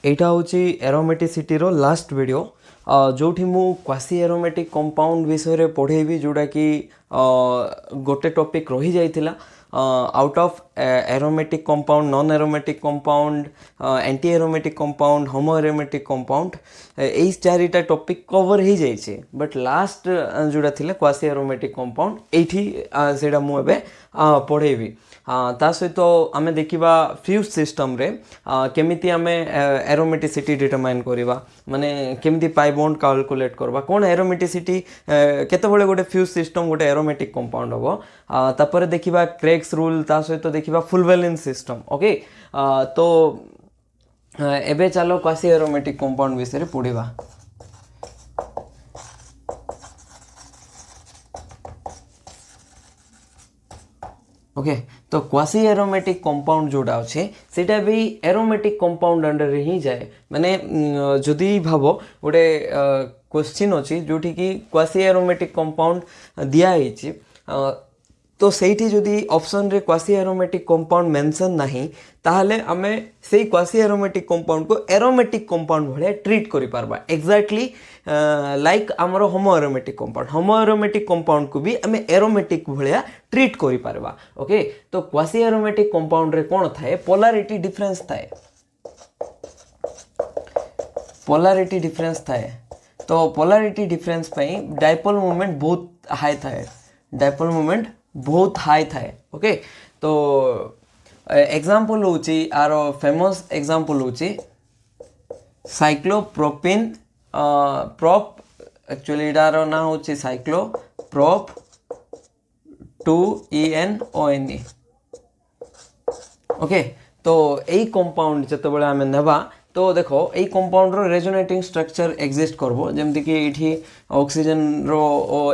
एटा होची एरोमेटिसिटी रो last video जोठी मु quasi aromatic compound विषय रे पढ़ेबी जोटा कि गोटे टॉपिक रही जाइथिला out of aromatic compound non aromatic compound anti aromatic compound homo aromatic compound एई चारिटा टॉपिक कवर ही जाइछे बट लास्ट जोटा थिले क्वासी एरोमेटिक कंपाउंड एठी सेडा मु एबे पढ़ेबी ता सहित आमे देखिबा फ्यूज सिस्टम रे केमिति आमे एरोमेटिसिटी डिटरमाइन करबा माने केमिति पाई बॉन्ड कैलकुलेट करबा कोन एरोमेटिसिटी केते बळे गोटे फ्यूज सिस्टम गोटे एरोमेटिक कंपाउंड हबो तापर देखिबा क्रेग्स रूल ता सहित देखिबा फुल वैलेंस सिस्टम ओके तो एबे चलो क्वासी एरोमेटिक कंपाउंड विषय रे पढिबा ओके तो क्वासी एरोमेटिक कंपाउंड जोड़ा अच्छे सेटा भी एरोमेटिक कंपाउंड अंडर ही जाए माने जदि भाव गोटे क्वेश्चन अच्छी जोठी कि क्वासी एरोमेटिक कंपाउंड दिया है तो सेठी जदि ऑप्शन रे क्वासी एरोमेटिक कंपाउंड मेंशन नहीं ताहले आमे सेही क्वासी एरोमेटिक कंपाउंड को एरोमेटिक कंपाउंड भले ट्रीट करि पारबा एग्जैक्टली लाइक आमर होमो एरोमेटिक कंपाउंड को भी आमे एरोमेटिक भलिया ट्रीट करि पारबा ओके तो क्वासी एरोमेटिक कंपाउंड रे कोन थाए पोलैरिटी डिफरेंस थाए तो पोलैरिटी डिफरेंस पई डाइपोल मोमेंट बहुत हाई थाए ओके तो एग्जांपल होची आर फेमस एग्जांपल होची साइक्लोप्रोपिन प्रोप एक्चुअली इडार ना होची साइक्लोप्रोप 2ENONE ओके तो यही कंपाउंड जते बळे आमे नेबा तो देखो यही कंपाउंड रो रेजोनेटिंग स्ट्रक्चर एग्जिस्ट करबो जेमति कि इठी ऑक्सीजन रो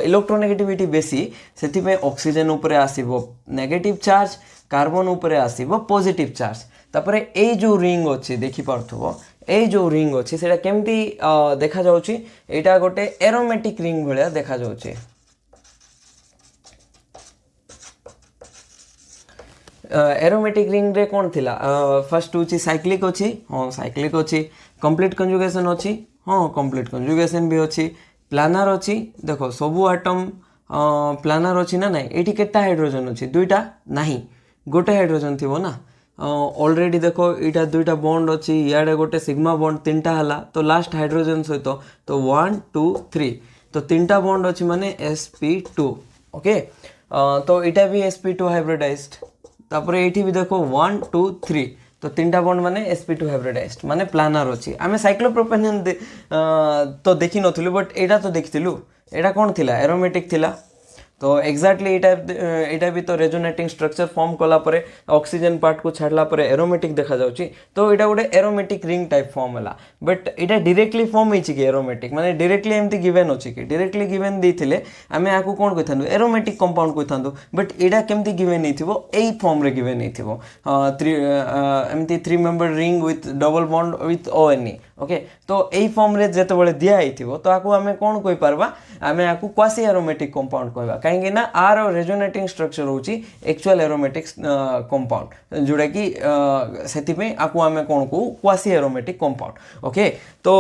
इलेक्ट्रोनेगेटिविटी बेसी सेति पे ऑक्सीजन ऊपर आसीबो नेगेटिव चार्ज कार्बन ऊपर आसीबो पॉजिटिव चार्ज तापरे ए जो रिंग अछि देखि पारथबो ए जो रिंग अछि सेटा केमति देखा जाउछि एटा गोटे एरोमेटिक रिंग भलिया देखा जाउछि एरोमेटिक रिंग रे कौन थिला फर्स्ट होची साइक्लिक अछि हां साइक्लिक अछि कंप्लीट कंजुगेशन अछि हां कंप्लीट कंजुगेशन भी अछि प्लानर अछि देखो सबु एटम प्लानर अछि ना नाही एठी केटा हाइड्रोजन अछि दुईटा नाही गोटे हाइड्रोजन थिबो ना ऑलरेडी देखो इटा दुईटा बॉन्ड अछि याडे गोटे सिग्मा बॉन्ड तीनटा हला तो लास्ट हाइड्रोजन सहित तो 1 2 3 तो तीनटा बॉन्ड अछि माने sp2 ओके तो इटा भी sp2 हाइब्रिडाइज्ड तापर एठी भी देखो 1 2 3 तो तीनटा बॉन्ड माने sp2 हाइब्रिडाइज्ड माने प्लानर अछि आमे साइक्लोप्रोपेन तो देखि नथिलु बट एटा तो देखिथिलु एटा कोन थिला एरोमेटिक थिला तो एग्जैक्टली एटा भी तो रेजोनेटिंग स्ट्रक्चर फॉर्म कला परे ऑक्सीजन पार्ट को छाडला परे एरोमेटिक देखा जाउची तो एटा गोटे एरोमेटिक रिंग टाइप फॉर्म हला बट एटा डायरेक्टली फॉर्म हिची कि एरोमेटिक माने डायरेक्टली एमती गिवन अछि कि डायरेक्टली गिवन देथिले आमे आकु कोन कइथांदु एरोमेटिक कंपाउंड कइथांदु बट एटा केमती गिवन हिथिबो एई फॉर्म रे गिवन हिथिबो एमती 3 member ring with double bond with ONE okay तो एई फॉर्म रे जते बळे दिया हिथिबो तो आकु आमे कोन कइ परबा आमे आकु क्वासी एरोमेटिक कंपाउंड कहबा काहेकि ना आर रेजोनेटिंग स्ट्रक्चर होची एक्चुअल एरोमेटिक कंपाउंड जोड़ा कि सेति पे आकु आमे कोन को क्वासी एरोमेटिक कंपाउंड ओके तो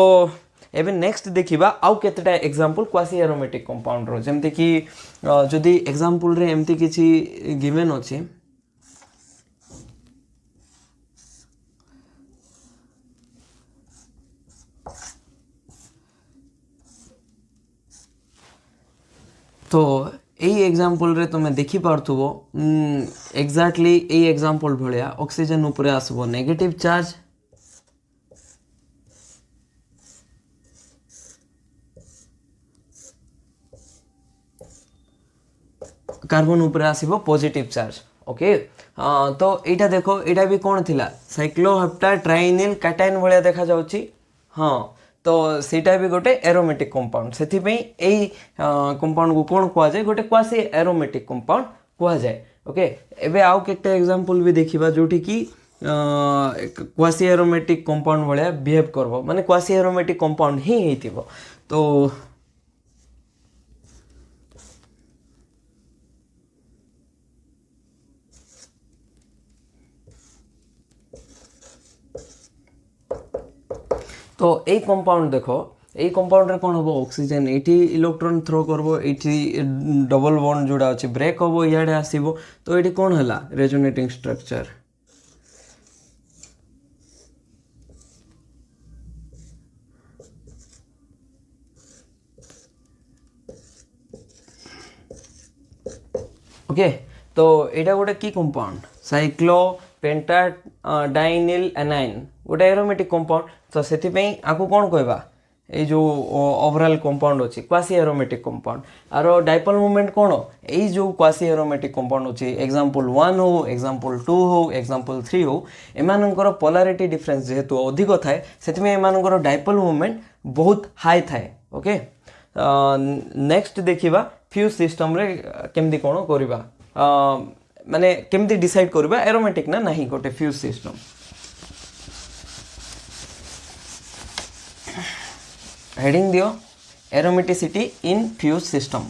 एबे नेक्स्ट देखिबा आउ केतेटा एग्जांपल क्वासी एरोमेटिक कंपाउंड रो जेमते कि जदी एग्जांपल रे एमती किछि गिवन अछि तो यही एग्जांपल रे तुम देखि पारथुबो एग्जैक्टली यही एग्जांपल भलिया ऑक्सीजन ऊपर आसबो नेगेटिव चार्ज कार्बन ऊपर आसीबो पॉजिटिव चार्ज ओके तो एटा देखो एटा भी कोन थिला साइक्लोहेप्टा ट्राइनिल कैटायन भलिया देखा जाउची हां तो सीटा भी गोटे एरोमेटिक कंपाउंड सेथि पे एई कंपाउंड को कोन कोआ जाय गोटे क्वासी एरोमेटिक कंपाउंड कोआ जाय ओके एबे आउ केते एग्जांपल भी देखिबा जोठी कि क्वासी एरोमेटिक कंपाउंड भलिया बिहेव करबो माने क्वासी एरोमेटिक कंपाउंड ही हेतिबो तो तो ये कंपाउंड देखो এই कंपाउंड रे कोन हबो ऑक्सीजन एठी इलेक्ट्रॉन थ्रो करबो एठी डबल बॉन्ड जोड़ा अछि ब्रेक हबो इयाडे आसीबो तो एठी कोन हला रेजोनेटिंग स्ट्रक्चर ओके तो एटा गोटे की compound cyclopentadienyl anion गोटे एरोमेटिक कंपाउंड तो सेति पई आकु कोन कहबा এই जो ओवरऑल कंपाउंड अच्छी क्वासी एरोमेटिक कंपाउंड आर डाइपोल मोमेंट कौन यही जो क्वासी एरोमेटिक कंपाउंड अच्छी एग्जांपल 1 हो एग्जांपल 2 हो एग्जांपल 3 हो एमानकर पोलारिटी डिफरेंस जेहेतु अधिक थाए से एमानकर डाइपोल मोमेंट बहुत हाई थाए ओके नेक्स्ट देखिबा फ्यूज सिस्टम रे केमदी कोन करबा माने केमदी डिसाइड करबा एरोमेटिक ना नहीं गोटे फ्यूज सिस्टम हेडिंग दियो एरोमेटिसिटी इन फ्यूज सिस्टम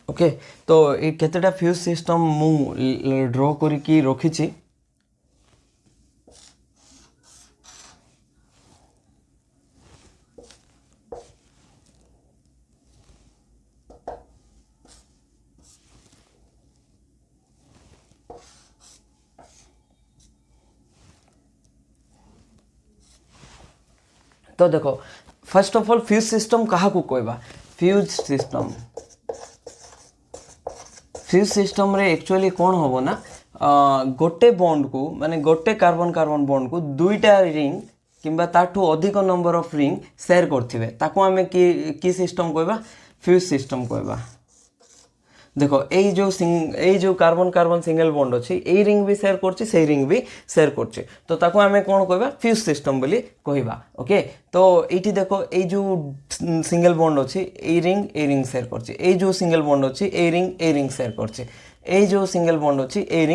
ओके तो ये केतेटा फ्यूज सिस्टम मु ड्रॉ करिकी रखिछि तो देखो first of all fuse system कहा को कहबा फ्यूज सिस्टम रे एक्चुअली कौन होबो ना गोटे बॉन्ड को माने गोटे कार्बन कार्बन बॉन्ड को दुईटा रिंग किंबा ताठू अधिक नंबर ऑफ रिंग शेयर करथिबे ताको हमें की सिस्टम कहबा फ्यूज सिस्टम कहबा देखो এই जो कार्बन कार्बन सिंगल बॉन्ड अच्छी এই रिंग भी शेयर करछि सेही रिंग भी शेयर करछि तो ताको हमें कोन कहबा फ्यूज सिस्टम बोली कहबा ओके तो एठी देखो এই जो सिंगल बॉन्ड अच्छी এই रिंग शेयर करछि এই जो सिंगल बॉन्ड अच्छी এই रिंग शेयर करछि এই जो सिंगल बॉन्ड अच्छी এই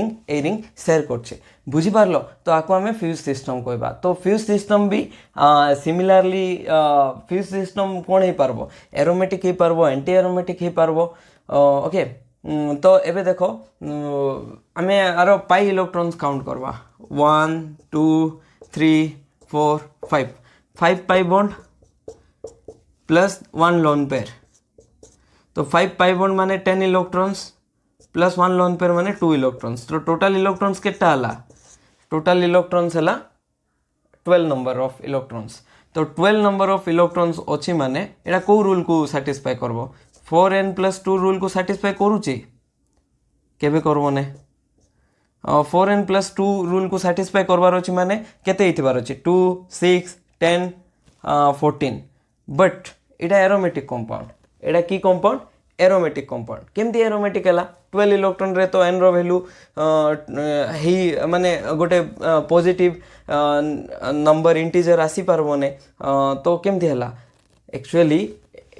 रिंग शेयर करछि बुझी पारलो तो आको हमें फ्यूज सिस्टम कहबा तो फ्यूज सिस्टम भी सिमिलरली फ्यूज सिस्टम कोन हे पारबो एरोमेटिक हे पारबो एंटी एरोमेटिक हे पारबो ओके तो एबे देखो आमे आरो पाई इलेक्ट्रॉन्स काउंट करवा 1 2 3 4 5 pi bond plus 1 lone pair तो 5 पाई बॉन्ड माने 10 इलेक्ट्रॉन्स प्लस 1 लोन पेयर माने 2 इलेक्ट्रॉन्स तो टोटल इलेक्ट्रॉन्स केटा हला टोटल इलेक्ट्रॉन्स हला 12 नंबर ऑफ इलेक्ट्रॉन्स तो 12 नंबर ऑफ इलेक्ट्रॉन्स अछि माने एटा को रूल को सैटिस्फाई करबो 4n + 2 रूल को सैटिस्फाई करूची केबे करबो ने 4n + 2 रूल को सैटिस्फाई करबार अछि माने केते हितबार अछि 2 6 10 14 बट एटा एरोमेटिक कंपाउंड एटा की कंपाउंड एरोमेटिक कंपाउंड केमती एरोमेटिक हला 12 इलेक्ट्रॉन रे तो n रो वैल्यू ही माने गोटे पॉजिटिव नंबर इंटीजर आसी पारबो ने तो केमती हला एक्चुअली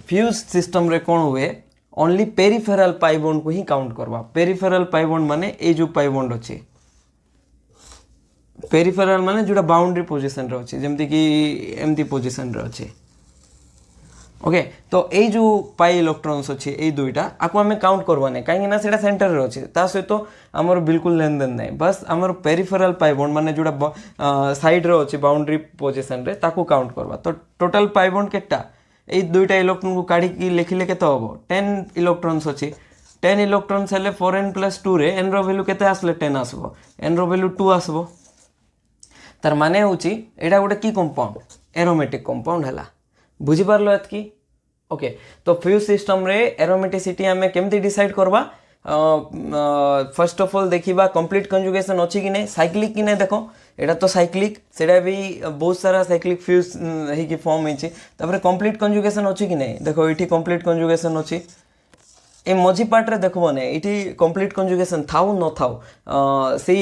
फ्यूज सिस्टम रे कौन हुए ओनली पेरिफेरल पाई बॉन्ड को ही काउंट करवा पेरिफेरल पाई बॉन्ड माने ए जो पाई बॉन्ड अछि पेरिफेरल माने जोटा बाउंड्री पोजीशन रे अछि जेमति कि एमती पोजीशन रे अछि ओके तो ए जो पाई इलेक्ट्रॉन्स अछि ए दुईटा आको हमें काउंट करबा नै काहे ना सेटा सेंटर रे अछि ता सहित हमर बिल्कुल लेन देन नै बस हमर पेरिफेरल पाई बॉन्ड माने जोटा साइड रे अछि बाउंड्री पोजीशन रे ताको काउंट करबा तो टोटल पाई बॉन्ड केटा ए दुईटा इलेक्ट्रॉन को काढ़ी की लिखिले केते होबो 10 इलेक्ट्रॉन्स अछि 10 इलेक्ट्रॉन्स हेले 4n + 2 रे n रो वैल्यू केते आसले 10 आसबो n रो वैल्यू 2 आसबो तार माने होची एटा गोटे की कंपाउंड एरोमेटिक कंपाउंड हला बुझी पारलो एतकी ओके तो फ्यूज सिस्टम रे एरोमेटिसिटी हमें केमती डिसाइड करबा फर्स्ट ऑफ ऑल देखिबा कंप्लीट कंजुगेशन अछि कि नै साइक्लिक कि नै देखो एटा तो साइक्लिक सेटा भी बहुत सारा साइक्लिक फ्यूज ही की फॉर्म हिची तापर कंप्लीट कंजुगेशन अछि कि नै देखो इठी कंप्लीट कंजुगेशन अछि ए मझी पार्ट रे देखबो नै इठी कंप्लीट कंजुगेशन थाउ न थाउ से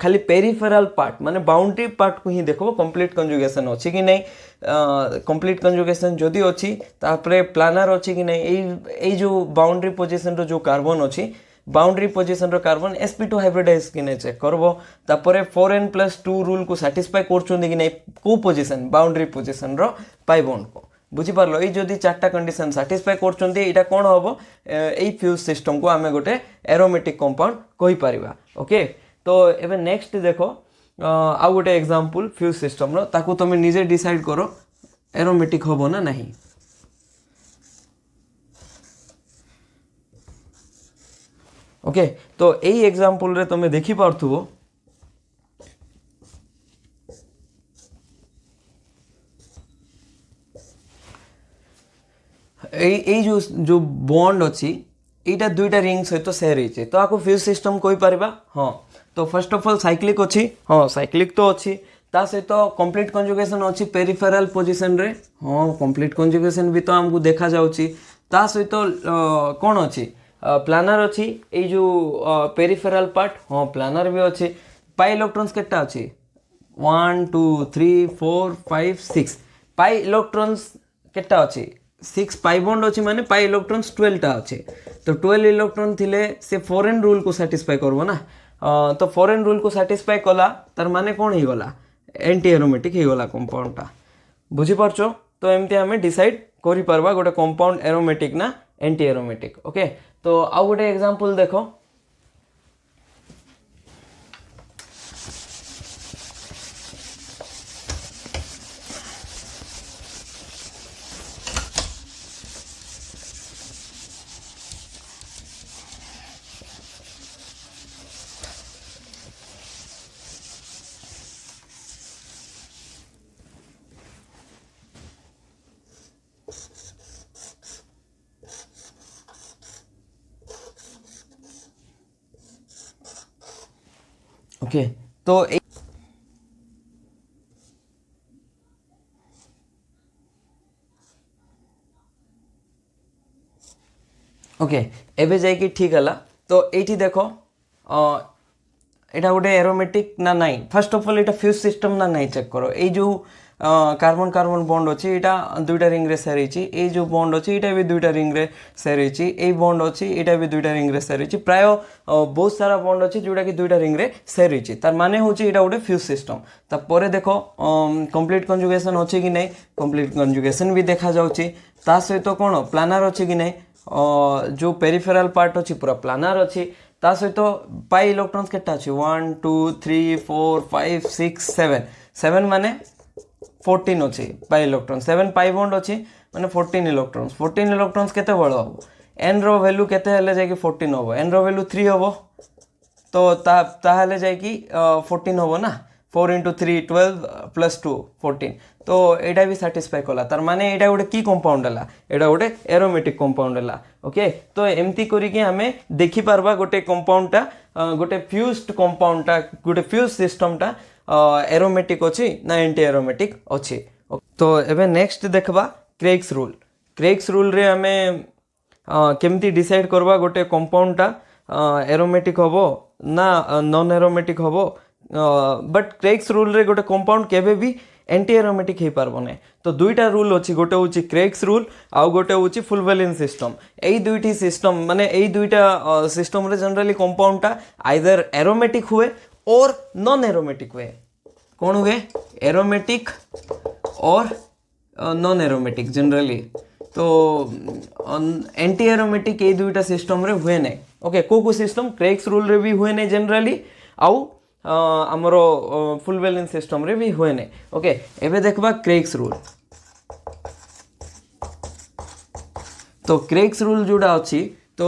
खाली पेरिफेरल पार्ट माने बाउंड्री पार्ट को ही देखबो कंप्लीट कंजुगेशन अछि कि नै कंप्लीट कंजुगेशन जदि अछि तापर प्लानर अछि कि नै ए जो बाउंड्री पोजीशन रो जो कार्बन अछि बाउंड्री पोजिशन रो कार्बन sp2 हाइब्रिडाइज कि नहीं चेक करबो तापर 4n+2 रूल को सैटिस्फाई करछुंदी कि नहीं को पोजिशन बाउंड्री पोजिशन रो पाई बॉन्ड को बुझी पारलो ए जदी चारटा कंडीशन सैटिस्फाई करछुंदी एटा कोन हबो ए फ्यूज सिस्टम को आमे गोटे एरोमेटिक कंपाउंड कहि परिबा ओके। तो एबे नेक्स्ट देखो आ गोटे एग्जांपल फ्यूज सिस्टम रो ताकू तुम निजे डिसाइड करो एरोमेटिक हबो ना नहीं। ओके तो यही एग्जांपल रे तुम देखि पारथुबो जो बॉन्ड अच्छी एटा दुईटा रिंग सहित शेयर होइछे तो आको फ्यूज सिस्टम कहि परिबा। हाँ तो फर्स्ट ऑफ ऑल साइक्लिक अच्छी हाँ साइक्लिक तो अच्छी ता सहित कंप्लीट कंजुगेशन अच्छी पेरिफेराल पोजीशन रे हाँ कंप्लीट कंजुगेशन भी तो हमको देखा जाउची ता सहित कौन अच्छी प्लानर अच्छी ये जो पेरिफेराल पार्ट हाँ प्लानर भी अच्छी पाई इलेक्ट्रॉन्स केटा अच्छी 1 2 3 4 5 6 पाई इलेक्ट्रॉन्स केटा अच्छी 6 पाई बॉन्ड अच्छी माने पाई इलेक्ट्रॉन्स 12 टा अच्छी तो 12 इलेक्ट्रॉन थिले से फॉरेन रूल को सैटिस्फाई करबो ना तो फॉरेन रूल को सैटिस्फाई कला तार माने कौन ही गला एंटी एरोमेटिक ही गला कंपाउंड टा बुझी पारछो। तो एमती हमें डिसाइड करि परबा गोटे कंपाउंड एरोमेटिक ना एंटी एरोमेटिक ओके। तो आउ गोटे एग्जांपल देखो ओके तो ओके एबे जाई कि ठीक हला। तो एठी देखो एटा गोटे एरोमेटिक ना नहीं first of all Etah fuse system ना नहीं चेक करो ए जो कार्बन कार्बन बॉन्ड अच्छी यहाँ दुईटा रिंग रे शेयर होइछि ए जो बॉन्ड अच्छी यहाँ भी दुईटा रिंग रे शेयर होइछि ए बॉन्ड अच्छी यहाँ भी दुईटा रिंग रे शेयर होइछि प्राय बहुत सारा बॉन्ड अच्छी जोटा कि दुईटा रिंग रे शेयर होइछि तार माने होछि एटा गोटे फ्यूज सिस्टम। तापर देखो कंप्लीट कंजुगेशन अच्छी कि नहीं कंप्लीट कंजुगेशन भी देखा जाउछि ता सहित कोन प्लानर अच्छी कि नहीं जो पेरिफेराल पार्ट अच्छी पूरा प्लानर अच्छी ता सहित पाई इलेक्ट्रॉन्स केटा अच्छी 1 2 3 4 5 6 7 7 माने 14 अच्छी पाई इलेक्ट्रॉन 7 पाई बॉन्ड अच्छी माने 14 इलेक्ट्रॉन्स केते बड़ हम एन रो वैल्यू केते हेले जाय कि 14 होबो एन रो वैल्यू 3 होबो तो ता हेले जाय कि 14 होबो ना 4 × 3 12 + 2 14 तो एटा भी सैटिस्फाई कला तार माने एटा गोटे की कंपाउंड हला एटा गोटे एरोमेटिक कंपाउंड हला ओके। तो एमती करी कि हमें देखि पारबा गोटे कंपाउंड टा गोटे फ्यूज्ड कंपाउंड टा गोटे फ्यूज सिस्टम टा एरोमेटिक अच्छी ना एंटी एरोमेटिक अच्छी। तो एबे नेक्स्ट देखबा क्रेग्स रूल रे हमें केमती डिसाइड करबा गोटे कंपाउंड टा एरोमेटिक हबो ना नॉन एरोमेटिक हबो बट क्रेग्स रूल रे गोटे कंपाउंड केबे भी एंटी एरोमेटिक हो पारबो नै। तो दुईटा रूल अच्छी गोटे हूँ क्रेग्स रूल आउ गोटे हूँ फुलवेलिन सिस्टम यही दुईटी सिस्टम माने यही दुईटा सिस्टम रे जनरली कंपाउंड टा आइदर एरोमेटिक हुए और नॉन एरोमेटिक हुए कौन हुए एरोमेटिक और नॉन एरोमेटिक जनरली। तो एंटी एरोमेटिक ये दुईटा सिस्टम रे हुए नहीं ओके को सिस्टम क्रेग्स रूल रे भी हुए नहीं जनरली आउ आमर फुलवेलिन सिस्टम रे भी हुए नहीं ओके। एबे देखबा क्रेग्स रूल तो क्रेग्स रूल जोड़ा अच्छी तो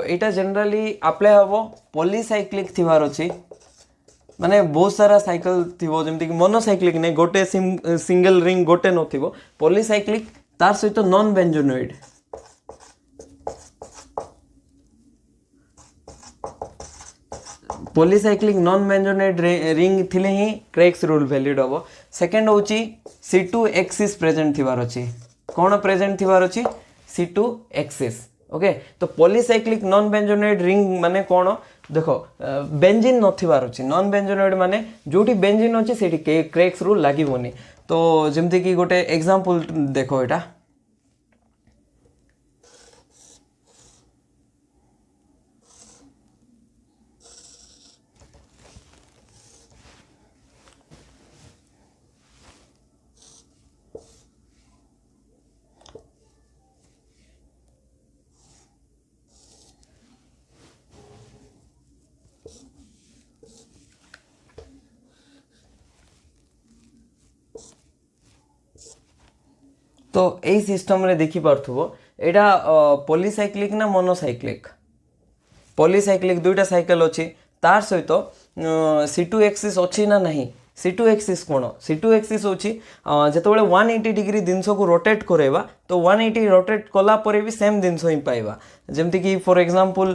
एटा जनरली अप्लाई हबो पॉलीसाइक्लिक थिबार अच्छी माने बहुत सारा साइकिल थिबो जेमति कि मोनोसाइक्लिक नहीं गोटे सिंगल रिंग गोटे नथिबो पॉलीसाइक्लिक तार सहित नॉन बेंजोनोइड पॉलीसाइक्लिक नॉन बेंजोनोइड रिंग थिले ही क्रेग्स रूल वैलिड हबो। सेकंड होची C2 एक्सिस प्रेजेंट थिबार अछि कोन प्रेजेंट थिबार अछि C2 एक्सिस ओके। तो पॉलीसाइक्लिक नॉन बेंजोनोइड रिंग माने कोन देखो बेंजीन नथिबार अछि नॉन बेंजोनोइड माने जोटी बेंजीन अछि सेठी क्रेग्स रूल लागिबोनी। तो जेमति कि गोटे एग्जांपल देखो एटा तो यही सिस्टम रे देखि पार्थुबो एटा पॉलीसाइक्लिक ना मोनोसाइक्लिक पॉलीसाइक्लिक दुईटा साइकेल अच्छी तार सहित C2 एक्सिस अच्छी ना नहीं C2 एक्सिस कौन C2 एक्सिस अच्छी जिते 180 डिग्री जिनस को रोटेट करेवा तो 180 रोटेट कला परे भी सेम जिनस ही पाइबा जमती कि फॉर एग्जांपल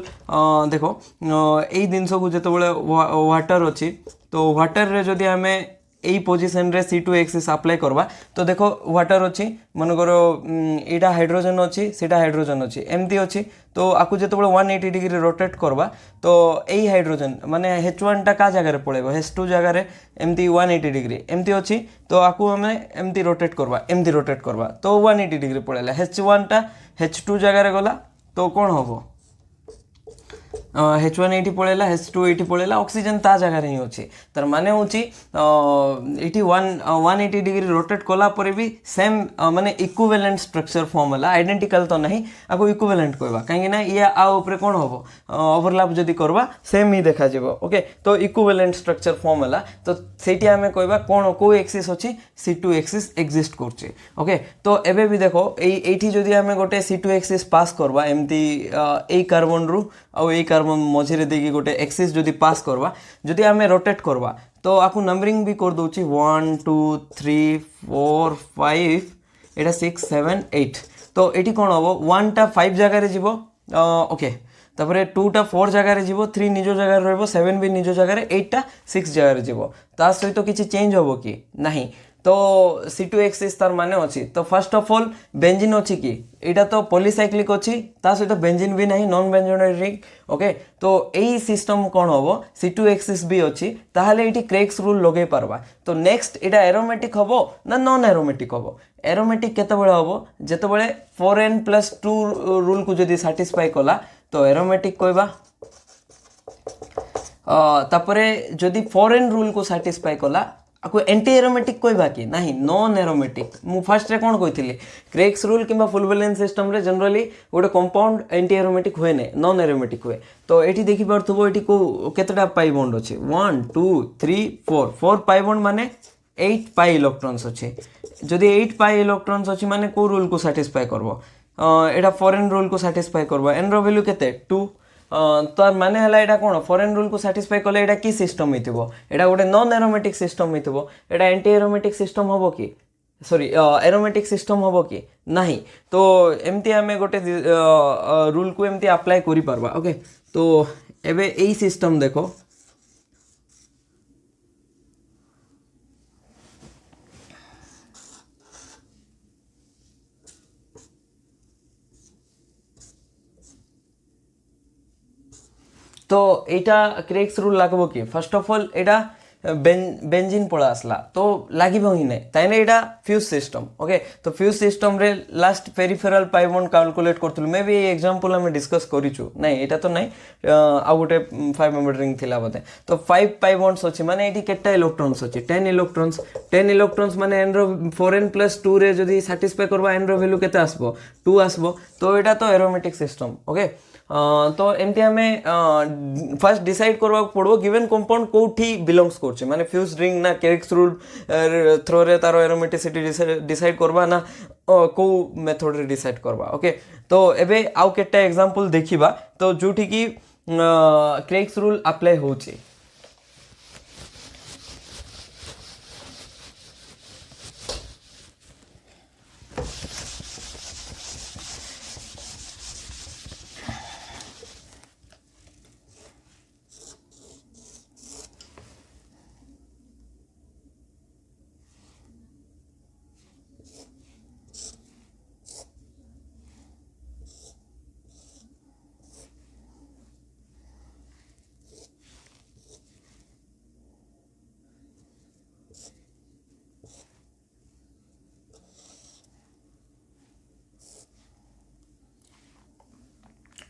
देखो यही जिनस को जिते वाटर अच्छी तो वाटर रे जदि आमे यही पोजिशन रे C2 एक्सिस अप्लाई करवा तो देखो वाटर अच्छी मनकर यहाँ हाइड्रोजन अच्छी सीटा हाइड्रोजन अच्छी एमती अच्छी तो आपको जो 180 डिग्री रोटेट करवा तो यही हाइड्रोजन माने H1 टा का जगह पड़ेगा H2 जगह एमती 180 डिग्री एमती अच्छी तो आपको आम एमती रोटेट करवा तो 180 डिग्री पड़ेगा H1 टा H2 जगह गला तो कौन हम H1 एटी पड़ेगा H2 एटी पड़ेगा ऑक्सीजन ता जगह ही अच्छी तार माने होची एटी 180 डिग्री रोटेट कला परे भी सेम माने इक्विवेलेंट स्ट्रक्चर फॉर्म होला आइडेंटिकल तो नहीं आको इक्विवेलेंट कहबा काहे ना ये आ ऊपर कोन होबो ओवरलैप जदी करबा सेम ही देखा जेबो ओके तो इक्विवेलेंट स्ट्रक्चर फॉर्म होला तो सेठी हमें कहबा कोन को एक्सिस अछि C2 एक्सिस एग्जिस्ट करछि ओके तो एबे भी देखो एठी जदी हमें गोटे C2 एक्सिस पास करबा एमती ए कार्बन रु आ ए कार्बन मझिरे देकी गोटे एक्सिस जदी पास करवा जदी हमें रोटेट करवा तो आपको नंबरिंग भी कर दूची 1 2 3 4 5 एटा 6 7 8 तो एटी कौन हम 1 टा 5 जगह रे जीवो ओके तापर 2 टा 4 जगह रे जीवो 3 निजो जगह रहबो 7 भी निजो जगह रे 8 टा 6 जगह रे जीवो ता सहित किछि चेंज होबो कि नहीं तो C2 एक्सिस तार माने अच्छी तो फर्स्ट ऑफ ऑल बेंजीन अच्छी कि एटा तो पॉलीसाइक्लिक अच्छी ता सहित बेंजीन भी नहीं नॉन बेंजोनाइट रिंग ओके तो यही सिस्टम कौन हम C2 एक्सिस भी अच्छी ताहले एटी क्रेग्स रूल लगे पारबा तो नेक्स्ट एटा एरोमेटिक हबो ना नॉन एरोमेटिक हबो एरोमेटिक केतेबेले हबो जेतेबेले 4n+2 रूल को जदी सैटिस्फाई कला तो एरोमेटिक कहबा तापरे जदी 4n रूल को सैटिस्फाई कला आपको एंटी एरोमेटिक कहबा कि नहीं नॉन एरोमेटिक मु फर्स्ट रे कोन कहितली क्रेग्स रूल किबा फुल वैलेंस सिस्टम रे जनरली गोटे कंपाउंड एंटी एरोमेटिक हुए ने नॉन एरोमेटिक हुए तो एठी देखि परथबो एठी को केतेटा पाई बॉन्ड अछि 1 2 3 4 4 पाई बॉन्ड माने 8 पाई इलेक्ट्रॉन्स अछि जदी 8 पाई इलेक्ट्रॉन्स अछि माने को रूल को सैटिस्फाई करबो एटा फॉरेन रूल को सैटिस्फाई करबो एन रो वैल्यू केते 2 तार माने हला एटा कोन फॉरेन रूल को सैटिस्फाई कले एटा की सिस्टम हिथिबो एटा गोटे नॉन एरोमेटिक सिस्टम हिथिबो एटा एंटी एरोमेटिक सिस्टम हबो कि सॉरी एरोमेटिक सिस्टम हबो कि नहीं तो एमती हमें गोटे रूल को एमती अप्लाई करि परबा ओके तो एबे एई सिस्टम देखो तो एटा क्रेग्स रूल लागबो कि फर्स्ट ऑफ ऑल एटा बेंजीन पड़ा आसला तो लागिबो ही नहीं ताइने एटा फ्यूज सिस्टम ओके तो फ्यूज सिस्टम रे last peripheral pi bond calculate करथुल मे भी एग्जांपल हम डिस्कस करिछु नहीं एटा तो नहीं आ गोटे 5 मेंबर रिंग थिला बते तो 5 पाई बॉन्ड्स अछि माने एटी केटा इलेक्ट्रॉन्स अछि 10 इलेक्ट्रॉन्स माने n रो 4n+2 रे जदी सैटिस्फाई करबा n रो वैल्यू केते आसबो 2 आसबो तो एटा तो एरोमेटिक सिस्टम ओके तो एमती हमें फर्स्ट डिसाइड करवा पड़ो गिवन कंपाउंड कोठी बिलोंग्स करछे माने फ्यूज रिंग ना क्रेग्स रूल थ्रो रे तारो एरोमेटिसिटी डिसाइड करबा ना को मेथड रे डिसाइड करबा ओके तो एबे आउ केटा एग्जांपल देखिबा तो जोठी की क्रेग्स रूल अप्लाई होचे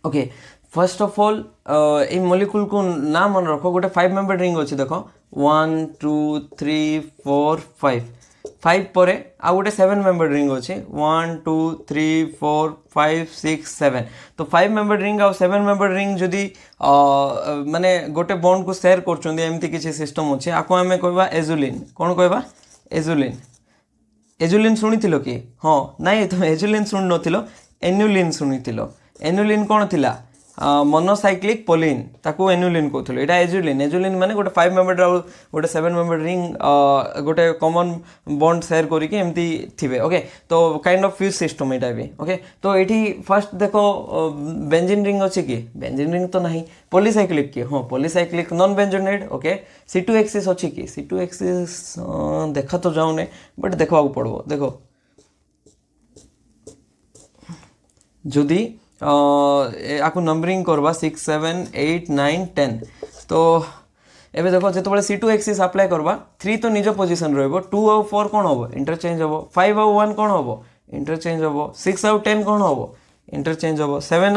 okay first of all A molecule को नाम मन रखो गोटे 5 मेंबर रिंग अच्छी देखो 1 2 3 4 5 5 पर आ गोटे 7 मेंबर रिंग अच्छे 1 2 3 4 5 6 7 तो 5 मेंबर रिंग आ 7 मेंबर रिंग जदि माने गोटे बॉन्ड को शेयर करछोंदी एमती किछि सिस्टम अच्छे आको हमें कहबा एजुलिन कोन कहबा एजुलिन एजुलिन शुणी कि हाँ नाई तुम एजुलिन शुणी नथिलो एनुलिन शुणी एनुलिन कौन थिला मोनोसाइक्लिक पोलिन ताकू एनुलिन कहूल यहाँ एजुलिन एजुलिन माने गोटे 5 मेम्बर और गोटे 7 मेम्बर रिंग गोटे कॉमन बॉन्ड शेयर करके एमती थिबे ओके तो काइंड ऑफ फ्यूज सिस्टम यहाँ भी ओके तो ये फर्स्ट देखो बेंजीन रिंग अच्छी कि बेंजीन रिंग तो नहीं पॉलीसाइक्लिक कि हाँ polycyclic non benzenoid okay C2 axis अच्छी कि C2 एक्सिस देखा तो जाऊने बट देखा पड़ो देखो जदि आपको नंबरिंग करवा 6 7 8 9 10 तो एबे देखो जो C2 एक्सिस अप्लाई करवा 3 तो निज पोजिशन रहिबो 2 और 4 कौन हम इंटरचेंज हम 5 और 1 कौन हम इंटरचेंज हम 6 और 10 कौन हम इंटरचेंज हम 7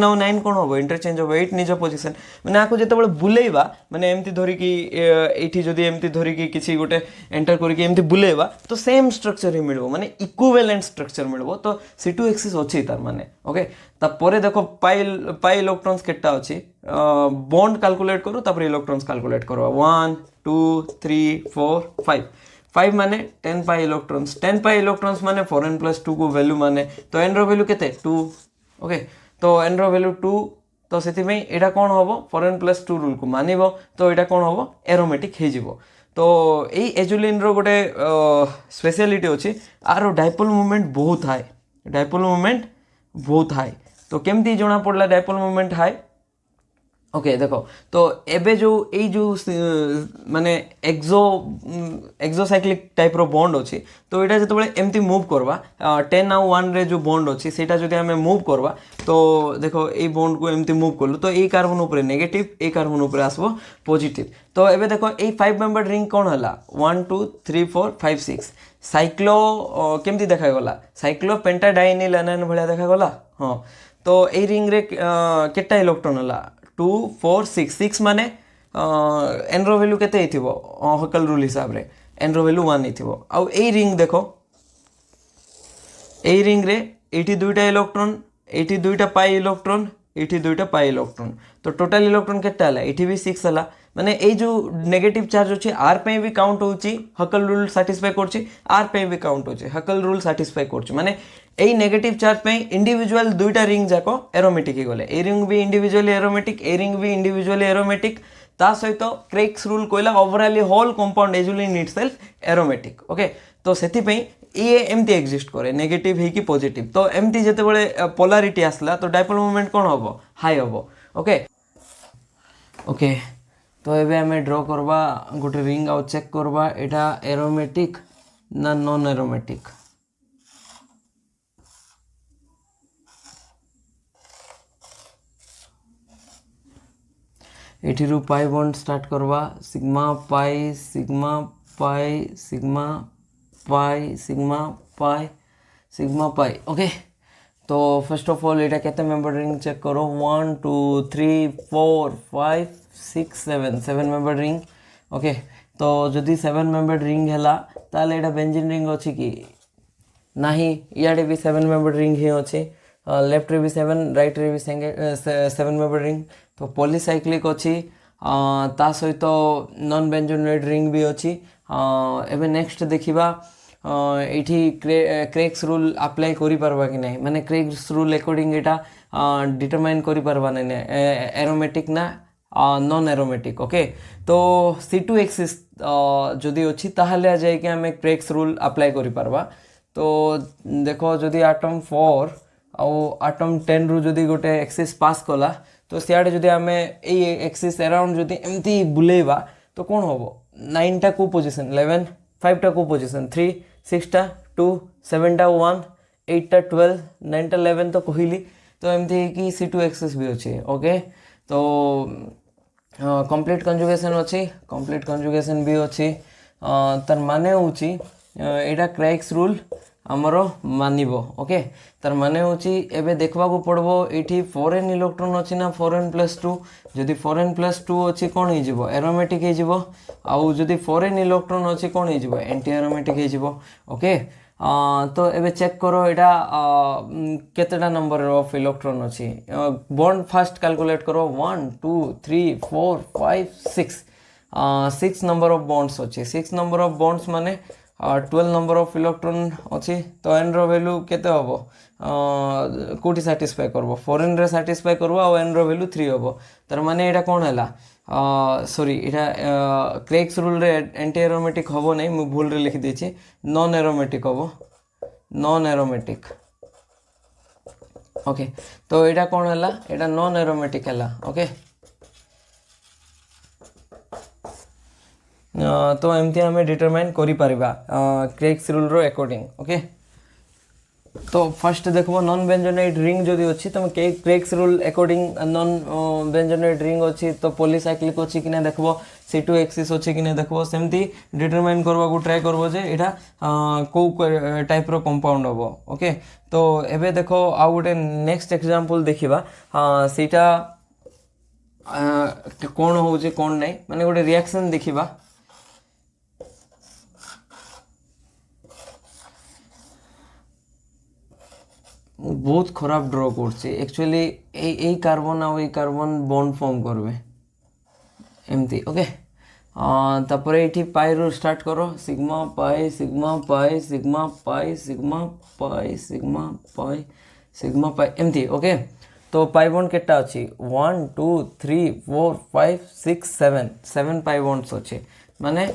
और 9 कौन हम इंटरचेंज हम 8 निज पोजिशन मैंने आपको जो बुलेवा मैंने एमती धरिकी ये जदि एमती धरिकी किसी गोटे एंटर करके एमती बुलेवा तो सेम स्ट्रक्चर ही मिलबो माने इक्विवेलेंट स्ट्रक्चर मिलबो तो C2 एक्सिस अच्छी तार माने ओके तापर देखो पाई इलेक्ट्रॉन्स केटा अच्छी बॉन्ड कैलकुलेट करो तापर इलेक्ट्रॉन्स कैलकुलेट करो 1 2 3 4 5 5 माने 10 पाई इलेक्ट्रॉन्स माने 4n + 2 को वैल्यू माने तो n रो वैल्यू केते 2 ओके तो n रो वैल्यू 2 तो सेति में एटा कोन होबो 4n + 2 रूल को मानिबो तो एटा कोन होबो एरोमेटिक हे जिवो तो एई एजुलिन रो गोटे स्पेशलिटी अछि आरो डाइपोल मोमेंट बहुत हाई तो केमती जणा पड़ला डाइपोल मोमेंट हाई ओके देखो तो एबे जो माने एक्सोसाइक्लिक टाइप रो बॉन्ड अच्छी तो यहाँ जो एमती मूव करवा 10 और 1 रे जो बॉन्ड अच्छी सेटा जदि आमे मूव करवा तो देखो ये बॉन्ड को एमती मूव कलु तो ये कार्बन ऊपर नेगेटिव ये कार्बन ऊपर आसबो पॉजिटिव तो एबे देखो ये 5 मेंबर रिंग कौन हला 1 2 3 4 5 6 साइक्लो केमती देखा गला साइक्लो पेंटाडाइनिल एनायन भलिया देखा गला हाँ तो ये रिंग रे केटा इलेक्ट्रॉन हला 2 4 6 6 माने एन रो वैल्यू केते हिथिबो हकल रूल हिसाब रे एन रो वैल्यू 1 हिथिबो आउ ए रिंग देखो ए रिंग रे एठी दुईटा इलेक्ट्रॉन एठी दुईटा पाई इलेक्ट्रॉन एठी दुईटा पाई इलेक्ट्रॉन तो टोटल इलेक्ट्रॉन केटा हला एठी भी 6 हला माने ए जो नेगेटिव चार्ज अछि आर पे भी काउंट होची हकल रूल सैटिस्फाई करछि आर पे भी काउंट होची हकल रूल सैटिस्फाई करछि माने ए नेगेटिव चार्ज पे इंडिविजुअल दुईटा रिंग जाको एरोमेटिक गले ए रिंग भी इंडिविजुअली एरोमेटिक ए रिंग भी इंडिविजुअली एरोमेटिक ता सहित क्रेक्स रूल कहला overall whole compound azulene itself aromatic okay तो सेति पे ये एमती एग्जिस्ट करे नेगेटिव है कि पॉजिटिव तो एमती जेते बळे पोलैरिटी आसला तो डाइपोल मोमेंट कोन हबो हाई हबो ओके ओके तो एबे हमें ड्रॉ करवा गोटे रिंग आउ चेक करवा एटा एरोमेटिक ना नॉन एरोमेटिक एठी रु पाई बॉन्ड स्टार्ट करवा sigma pi sigma pi sigma pi sigma pi sigma pi okay तो फर्स्ट ऑफ ऑल एटा केते मेंबर रिंग चेक करो 1 2 3 4 5 6 7 मेंबर रिंग ओके तो जदि 7 मेंबर रिंग हैला ताले एटा बेंजीन रिंग अछि कि नाही इयाडे भी 7 मेंबर रिंग ही अछि लेफ्ट रे भी 7 राइट रे भी 7 मेंबर रिंग तो पॉलीसाइक्लिक अछि ता सहित नॉन बेंजोनेट रिंग भी अछि एबे नेक्स्ट देखिबा एठी क्रेक्स रूल अप्लाई करि परबा कि नहीं माने क्रेक्स रूल अकॉर्डिंग एटा डिटरमाइन करि परबा नै एरोमेटिक ना नॉन एरोमेटिक ओके तो C2 एक्सिस जदि अच्छी ताहले आ जाए कि हमें क्रेक्स रूल अप्लाई करि परबा तो देखो जदि एटम 4 आउ एटम 10 रु जदि गोटे एक्सिस पास कला तो सियाडे जदि हमें ए एक्सिस अराउंड जदि एमती बुलेवा तो कौन होबो 9 टा को पोजीशन 11 5 टा को पोजीशन 3 6 टा 2 7 टा 1 8 टा 12 9 टा 11 तो कहली तो एमती कि C2 एक्सिस भी अच्छे ओके तो कंप्लीट कंजुगेशन अच्छी कंप्लीट कंजुगेशन भी अच्छी तार माने होची एटा क्रेक्स रूल आमरो मानिबो ओके तार माने होची एबे देखबा को पड़बो एठी 4n इलेक्ट्रॉन अछि ना 4n + 2 जदि 4n + 2 अछि कोन हे जिवो एरोमेटिक हे जिवो आउ जदि 4n इलेक्ट्रॉन अछि कोन हे जिवो एंटी एरोमेटिक हे जिवो ओके तो एबे चेक करो एटा केतेटा नंबर ऑफ इलेक्ट्रॉन अछि बॉन्ड फर्स्ट कैलकुलेट करो 1 2 3 4 5 6 6 नंबर ऑफ बॉन्ड्स अछि 6 नंबर ऑफ बॉन्ड्स माने 12 नंबर ऑफ इलेक्ट्रॉन अच्छी तो एन रो वैल्यू केते हबो कोटी सैटिस्फाई करबो 4n रे सैटिस्फाई करबो आ एन रो वैल्यू 3 हबो तार माने एटा कोन हला सॉरी एटा क्रेग्स रूल रे एंटी एरोमेटिक हबो नै मु भूल रे लिखि देछि नॉन एरोमेटिक हबो नॉन एरोमेटिक ओके तो एटा कोन हला एटा नॉन एरोमेटिक हला ओके तो एमती आम डिटरमाइन करि परिबा क्रेग्स रूल रो अकॉर्डिंग ओके तो फर्स्ट देखो नॉन बेंजोनाइड रिंग जदि अच्छी तुम क्रेग्स rule according non benzenoid ring अच्छी तो पॉलीसाइक्लिक अच्छी कि देखो C2 एक्सिस अच्छी कि देखो सेमती डिटरमाइन करबा को ट्राई करबो जे एटा को टाइप रो कंपाउंड हबो ओके तो एबे देखो आ गोटे नेक्स्ट एग्जांपल देखिबा सेटा कोन होउजे कोन नै माने गोटे रिएक्शन देखिबा बहुत खराब ड्र करछे एक्चुअली ए कार्बन आ ए कार्बन बॉन्ड फॉर्म करबे एमती ओके तापर एठी पाई रो स्टार्ट करो sigma pi sigma pi sigma pi sigma pi sigma pi sigma pi एमती ओके तो पाई बॉन्ड केटा अछि 1 2 3 4 5 6 7 7 पाई बॉन्ड्स अछि माने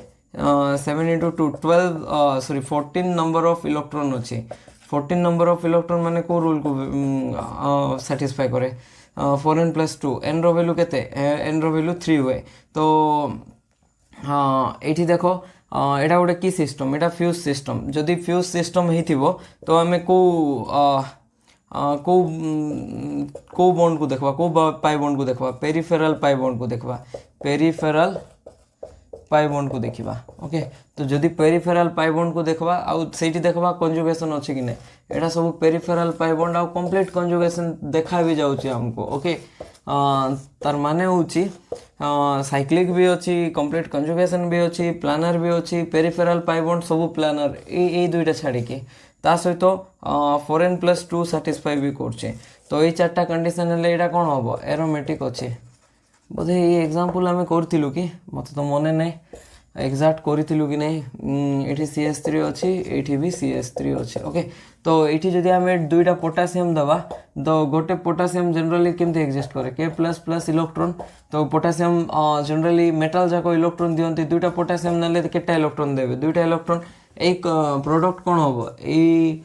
7 into 2 12 sorry 14 number of electron अछि 14 नंबर ऑफ इलेक्ट्रॉन माने को रूल को सैटिस्फाई करे 4n + 2 n रो वैल्यू केते n रो वैल्यू 3 हुए तो हाँ एठी देखो एटा गोटे की सिस्टम एटा फ्यूज सिस्टम जदि फ्यूज सिस्टम हेतिबो तो आमे को बॉन्ड को देखबा को पाई बॉन्ड को देखबा पेरिफेरल पाई बॉन्ड को देखबा पेरिफेरल पाई बॉन्ड को देखिबा ओके तो जदि पेरिफेरल पाई बॉन्ड को देखबा आ सेठी देखबा कंजुगेशन अछि कि नै एटा सब पेरिफेरल पाई बॉन्ड आ कंप्लीट कंजुगेशन देखा भी जाउछि हमको ओके तार माने होछि साइक्लिक भी अछि कंप्लीट कंजुगेशन भी अछि प्लानर भी अछि पेरिफेरल पाई बॉन्ड सब प्लानर ए दुईटा छाडी के ता सहित 4n + 2 सैटिस्फाई भी करछे तो ए चारटा कंडीशन ले एटा कोन होबो एरोमेटिक अछि बोधे ये एग्जांपल आम करूँ कि मत तो मन ना एक्जाक्ट करूँ कि नहीं ये CH3 अच्छी ये भी CH3 अच्छे ओके तो ये जदि आम दुईटा पोटासियम दबा तो गोटे पोटासियम जनरली केमती एक्जिस्ट करे K++ इलेक्ट्रॉन तो पोटासियम जनरली मेटल जाक इलेक्ट्रॉन दियंती दुईटा पोटासियम नेले केटा इलेक्ट्रॉन देबे दुईटा इलेक्ट्रॉन एक प्रोडक्ट कौन हम ये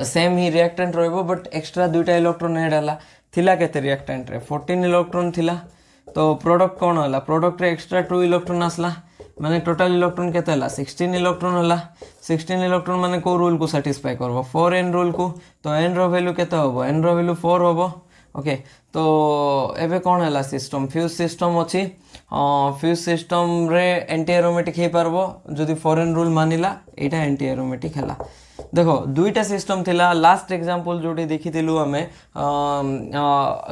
सेम ही रिएक्टेंट रहिबो बट एक्स्ट्रा दुईटा इलेक्ट्रॉन ऐड हला थिला केते रिएक्टेंट रे 14 इलेक्ट्रॉन थिला तो प्रोडक्ट कौन हला प्रोडक्ट रे एक्स्ट्रा 2 इलेक्ट्रॉन आसला माने टोटल इलेक्ट्रॉन केते हला 16 इलेक्ट्रॉन हला 16 इलेक्ट्रॉन माने को रूल को सैटिस्फाई करबो 4n रूल को तो n रो वैल्यू केते होबो n रो वैल्यू 4 होबो ओके तो एबे कौन हला सिस्टम फ्यूज सिस्टम अछि फ्यूज सिस्टम रे एंटी एरोमेटिक हे पारबो जदि 4n रूल मानिला एटा एंटी एरोमेटिक हला देखो दुईटा सिस्टम थिला लास्ट एग्जांपल जोटी देखिथिलु हमें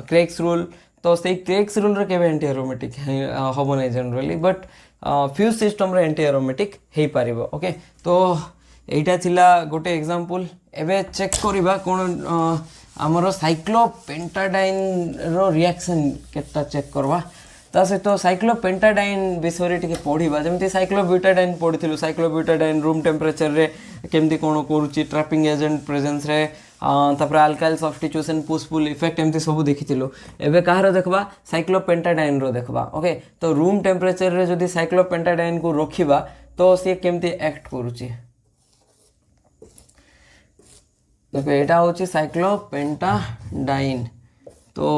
क्रेग्स रूल तो से क्रेग्स रूल रे केबे एंटी एरोमेटिक होबो नै जनरली बट फ्यूज सिस्टम रे एंटी एरोमेटिक हे पारिबो ओके तो एटा थिला गोटे एग्जांपल एबे चेक करिबा कोन हमरो साइक्लोपेंटाडाइन रो रिएक्शन केटा चेक करबा ता सहित साइक्लोपेंटाडाइन विषय टिके पढ़ा जमी साइक्लोब्यूटाडाइन पढ़ी साइक्लोब्यूटाडाइन रूम टेम्परेचर रे केमती कौन करुच्ची ट्रैपिंग एजेंट प्रेजेंस रे तापर alkyl substitution push pull effect एमती सब देखिथिलु एबे कहार देखबा साइक्लोपेंटाडाइन रो देखबा ओके तो रूम टेम्परेचर रे जदी साइक्लोपेंटाडाइन को रखिबा तो सी केमती एक्ट करुच्ची देखो एटा होची साइक्लोपेंटाडाइन तो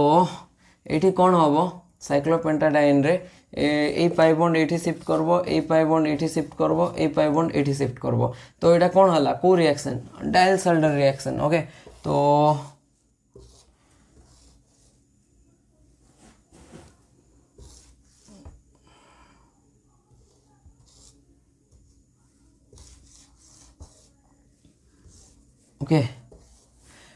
एठी कौन हबो साइक्लोपेंटाडाइन रे ए पाई बॉन्ड एठी शिफ्ट करबो ए पाई बॉन्ड एठी शिफ्ट करबो ए पाई बॉन्ड एठी शिफ्ट करबो तो एटा कोन हला को रिएक्शन डायल-साल्डर रिएक्शन ओके तो ओके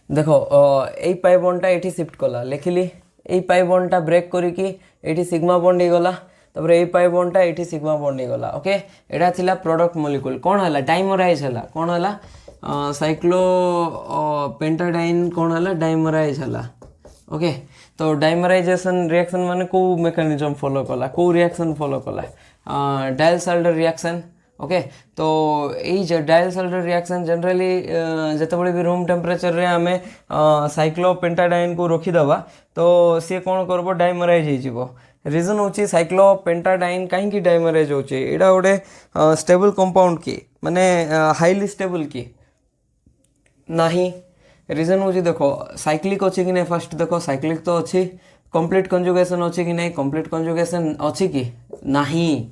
देखो ए पाई बॉन्डटा एठी शिफ्ट कला लिखिली ए पाई बॉन्डटा ब्रेक करिकी एठी सिग्मा बॉन्ड ही गला तब ए पाई बॉन्डटा एठी सिग्मा बॉन्ड ही गला ओके एटा थिला प्रोडक्ट मॉलिक्यूल कोन हला डाइमराइज हला कोन हला साइक्लो पेंटाडाइन कोन हला डाइमराइज हला ओके तो डाइमराइजेशन रिएक्शन माने को मेकानिज्म फॉलो कला को रिएक्शन फॉलो कला डायल साल्डर रिएक्शन ओके तो ये डायल साल्डर रिएक्शन जनरली जितेबाला भी रूम टेम्परेचर रे आम साइक्लोपेंटाडाइन को रखीदबा तो सी कौन करब डाइमराइज हो रिजन हूँ साइक्लोपेंटाडाइन कहीं डाइमराइज होचे एटा गोटे स्टेबल कंपाउंड की माने हाईली स्टेबल की नहीं रिजन हूँ देखो साइक्लिक अच्छी कि नहीं फर्स्ट देखो साइक्लिक तो अच्छी कंप्लीट कंजुगेशन अच्छी कि नहीं कंप्लीट कंजुगेशन अच्छी कि नहीं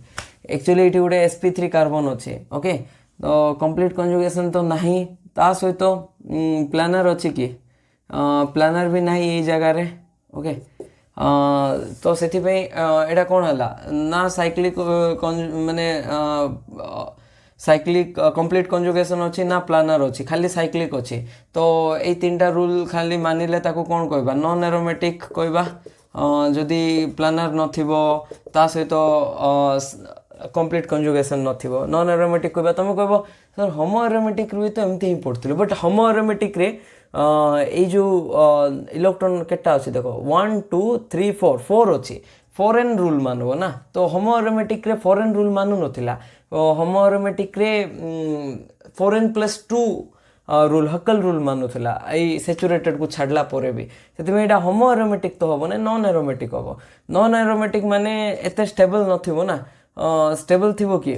एक्चुअली ये गोटे sp3 कार्बन अच्छे ओके तो कंप्लीट कंजुगेशन तो नहीं ता सहित प्लानर अच्छी कि प्लानर भी नहीं यही जगार ओके तो से एटा कौन है ना साइक्लिक माने साइक्लिक कंप्लीट कंजुगेशन अच्छी ना प्लानर अच्छी खाली साइक्लिक अच्छी तो ये तीनटा रूल खाली मानिले ताको कौन कहबा नॉन एरोमेटिक कहबा जदि प्लानर नथिबो ता सहित कंप्लीट कंजुगेशन नथिबो नॉन एरोमेटिक कहबा तुम कहबो सर होमो एरोमेटिक भी तो एमती ही पढ़ुଥିଲି बट होमो एरोमेटिक रे ये जो इलेक्ट्रॉन केटा अच्छी देखो 1 2 3 4 4 अच्छी फॉरेन रूल मानव ना तो होमो एरोमेटिक रे फॉरेन रूल मानु नथिला होमो एरोमेटिक रे फॉरेन +2 रूल हकल रूल मानुला ये सैचुरेटेड को छाड़ला परे भी से होमो एरोमेटिक तो हम ना नॉन एरोमेटिक हम नॉन एरोमेटिक माने एते स्टेबल नथिबो ना स्टेबल थिबो कि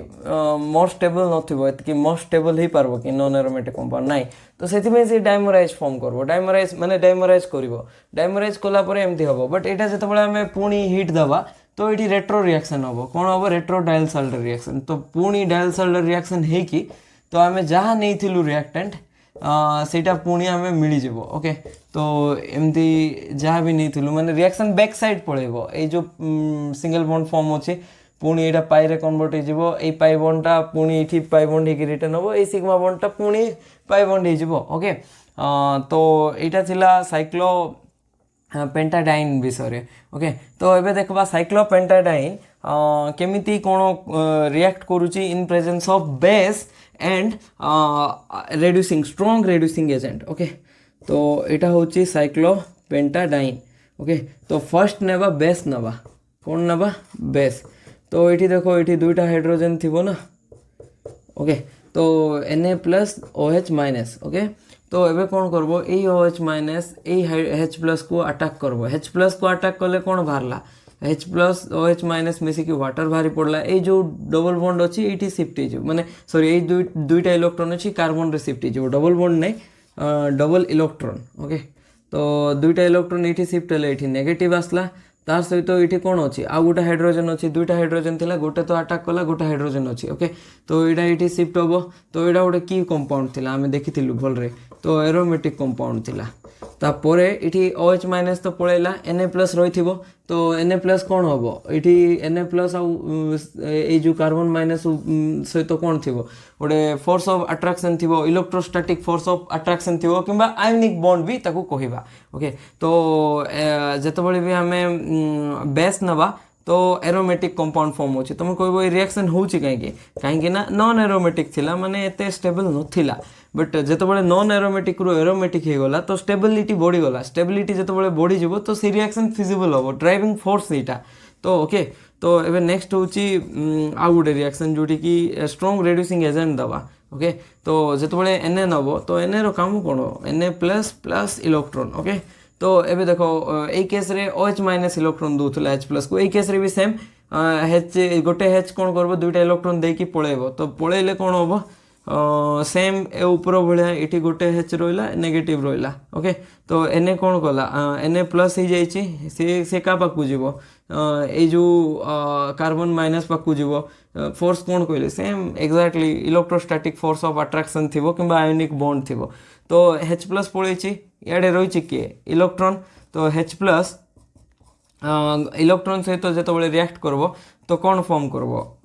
मोर स्टेबल नथिबो एतकी मोर स्टेबल ही पारबो कि नॉन एरोमेटिक कंपाउंड नाही तो से डायमराइज फॉर्म करबो डायमराइज माने डायमराइज करबो डायमराइज कला परे एमती हबो बट एटा जतबेला हमें पुणी हीट दबा तो ये रेट्रो रिएक्शन हम कौन हम रेट्रो डायल साल्डर रिएक्शन तो पुणी डायल साल्डर रिएक्शन है कि तो आम जहाँ नहीं रिएक्टेंट सेटा पुणी आम मिलଯିव ओके तो एमती जहाँ भी नहीं माने रिएक्शन बैक साइड पड़ेबो ये जो सिंगल बॉन्ड फॉर्म अच्छे पुणी यहाँ पाई रे कन्वर्ट हो पाई बॉन्डटा पुणी ये पाई बॉन्ड होकर रिटर्न हम ये सिग्मा बॉन्डटा पुणी पाई बॉन्ड हो ओके तो यहाँ थिला साइक्लो पेंटाडाइन विषय ओके तो ये देखा साइक्लोपेंटाडाइन केमिति कौन रिएक्ट करुच्ची in presence of base and reducing strong reducing agent okay तो यहाँ हूँ साइक्लोपेंटाडाइन ओके तो फर्स्ट नेबा बेस नेबा कौन नेबा बेस तो ये देखो ये दुईटा हाइड्रोजन थी ना ओके तो Na+OH- ओके तो एबे कौन करबो ए OH- ए H+ को अटैक करबो H+ को अटैक कले कौन बाहरला H+OH- मिसिकी वाटर बाहरी पड़ला ये जो डबल बॉन्ड अच्छी ये शिफ्ट हो माने सॉरी ये दुईटा इलेक्ट्रॉन अच्छी कार्बन रे शिफ्ट हो डबल बॉन्ड नहीं डबल इलेक्ट्रॉन ओके तो दुईटा इलेक्ट्रॉन ये शिफ्ट है ये नेगेटिव आसला तार सहित ये कौन अच्छी आउ गोटे हाइड्रोजन अच्छी दुईटा हाइड्रोजन थिला गोटे तो अटैक कला गोटे हाइड्रोजन अच्छी ओके तो यहाँ ये शिफ्ट हम तो यहाँ गोटे की कंपाउंड थिला आमे देखिथिलु भलरे तो एरोमेटिक कंपाउंड थिला तापर ये OH- तो पलैला Na+ रही तो Na+ कौन हम ये Na+ आउ जो कार्बन माइनस सहित कौन थी गोटे फोर्स ऑफ अट्रैक्शन थी इलेक्ट्रोस्टैटिक फोर्स ऑफ अट्रैक्शन थी कि आयोनिक बॉन्ड भी ताकू कहवा ओके तो जितेबाला भी आम बेस नवा तो एरोमेटिक कंपाउंड फॉर्म होची तुम कहबो ये रिएक्शन होची कहीं ना नॉन एरोमेटिक थिला माने एते स्टेबल नथिला बट जितेबाला नॉन एरोमेटिक रू एरोमेटिक हो गला तो स्टेबिलिटी बढ़ी गला स्टेबिलिटी जितेबाला बढ़ी जीवो तो सी रिएक्शन फिजिबल हो ड्राइविंग फोर्स यहाँ तो ओके तो एबे नेक्स्ट होची आउ गोटे रिएक्शन जोटी की स्ट्रॉन्ग रेड्यूसिंग एजेंट दवा ओके तो जितेबाला Na नब तो Na रो काम कौन Na++ इलेक्ट्रॉन ओके तो एबे देखो ए केस रे OH- इलेक्ट्रॉन दूला H+ को ए केस रे भी सेम H गोटे H कौन करबो दुईटा इलेक्ट्रॉन देकी पळेबो तो पळेले कौन होबो सेम ऊपर भाया ये गोटे H रहा नेगेटिव रहा ओके तो Na कौन कला Na+ हो जाइए से क्या पाक जीव ये जो कार्बन माइनस पाक जीव फोर्स कौन कहले same exactly electrostatic force of attraction थी कि आयोनिक बॉन्ड थी तो H+ पलैची इे रही किए इलेक्ट्रॉन तो H+ इलेक्ट्रॉन सहित जो रिएक्ट करब तो कौन फॉर्म करब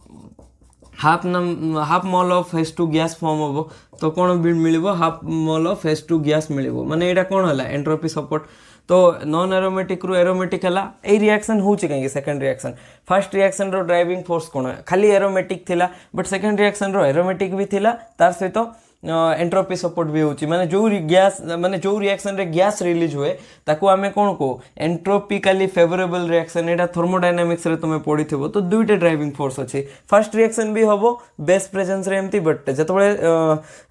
half mole of H2 gas form हम तो कौन मिल half mole of H2 gas मिल माने यहाँ कौन है एंट्रोपी सपोर्ट तो नॉन एरोमेटिक रू एरोमेटिक है ये रिएक्शन होची कहीं सेकंड रिएक्शन फर्स्ट रिएक्शन रो ड्राइविंग फोर्स कौन है खाली एरोमेटिक थिला बट सेकंड रिएक्शन रो एरोमेटिक भी थिला तार सहित एंट्रोपी सपोर्ट भी होची माने जो गैस माने जो रिएक्शन रे गैस रिलीज हुए ताको आमे कोन को एंट्रोपिकली फेवरेबल रिएक्शन एटा थर्मोडायनामिक्स रे तुमे पढिथिबो तो दुईटा ड्राइविंग फोर्स अछि फर्स्ट रिएक्शन भी हबो बेस प्रेजेंस रे एम्ति बट जतबळे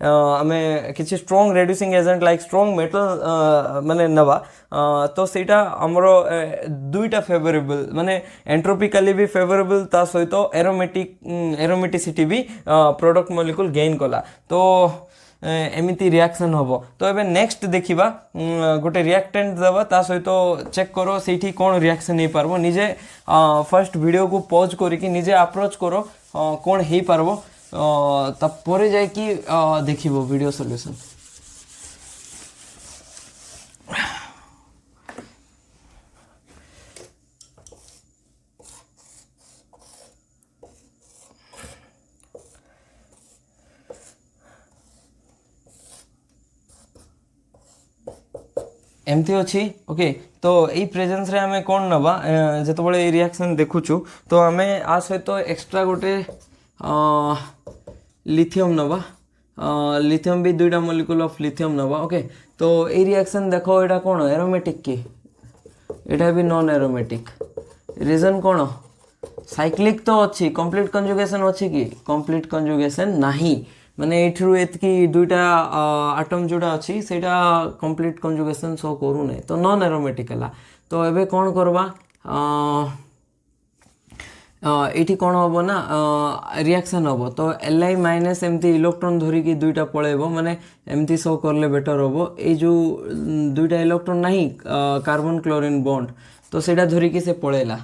आमे किछि strong reducing agent like strong metal माने नवा तो सेटा हमरो दुईटा फेवरेबल माने एंट्रोपिकली भी फेवरेबल ता सहित एरोमेटिसिटी भी प्रोडक्ट मॉलिक्यूल गेन कला तो एमिति रिएक्शन हम तो एबे नेक्स्ट देखिबा गोटे रिएक्टेंट देबा ता सहित चेक करो सेठी कोन रिएक्शन नहीं पारबो निजे फर्स्ट वीडियो को पॉज करिकि निजे अप्रोच करो कोन हेई पारबो तब परे जाय कि देखिबो वीडियो सॉल्यूशन एमती अच्छी ओके तो यही प्रेजेंस रे आमे कौन नवा जत बड़े रिएक्शन देखुचु तो आमे आ सहित एक्स्ट्रा गोटे लिथियम नवा लिथियम भी दुईटा मॉलिक्यूल ऑफ लिथियम नवा ओके तो ये रिएक्शन देखो एटा कौन एरोमेटिक की एटा भी नॉन एरोमेटिक रीजन कौन साइक्लिक तो अच्छी कंप्लीट कंजुगेशन अच्छी कि कंप्लीट कंजुगेशन नहीं माने एठरू एतकी दुईटा आटम जोड़ा अच्छी सेटा कंप्लीट कंजुगेशन शो करू नै तो नॉन एरोमेटिक हला तो एबे कोन करबा एठी कोन होबो ना रिएक्शन होबो तो Li माइनस एमती इलेक्ट्रॉन धरी की दुईटा पळेबो माने एमती शो करले बेटर होबो ए जो दुईटा इलेक्ट्रॉन नहीं कार्बन क्लोरीन बॉन्ड तो सेटा धरी की से पळेला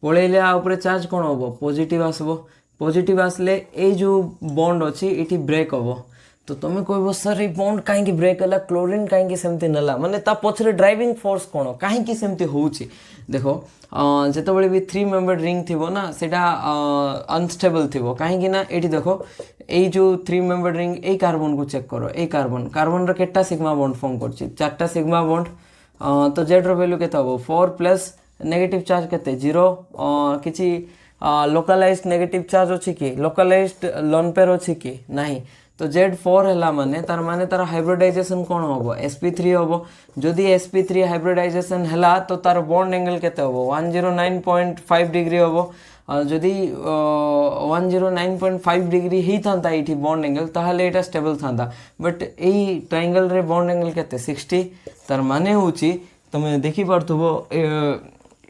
पळेले आ ऊपर चार्ज कोन होबो पॉजिटिव आसबो पॉजिटिव आसले ए जो बॉन्ड अच्छी ये ब्रेक हम तो तुम कह सर ये बॉन्ड कहीं ब्रेक है क्लोरीन कहीं सेमती नला माने ता पछरे ड्राइविंग फोर्स कौन कहीं सेमती होउची देखो जितेबाला भी 3 मेंबर रिंग थी ना सेटा अनस्टेबल थी कहीं ना ये देखो ये जो 3 मेंबर रिंग ए कार्बन को चेक करो ए कार्बन कार्बन केटा सिग्मा बॉन्ड फॉर्म कर 4टा सिग्मा बॉन्ड तो जेड रो वैल्यू केते हबो 4 प्लस नेगेटिव चार्ज केते 0 किछि लोकलाइज्ड नेगेटिव चार्ज अच्छी कि लोकलाइज्ड लोन पेयर अच्छी कि नहीं तो Z4 है माने तार हाइब्रिडाइजेशन कौन हम sp3 हम जदि sp3 हाइब्रिडाइजेशन है तो तार बॉन्ड एंगल केते हम 109.5 डिग्री हम जदि 109.5 डिग्री ही था ये बॉन्ड एंगल ताहले एटा स्टेबल था बट यही ट्रायंगल रे बॉन्ड एंगल केते 60 तार माने होची तमे देखि पारथबो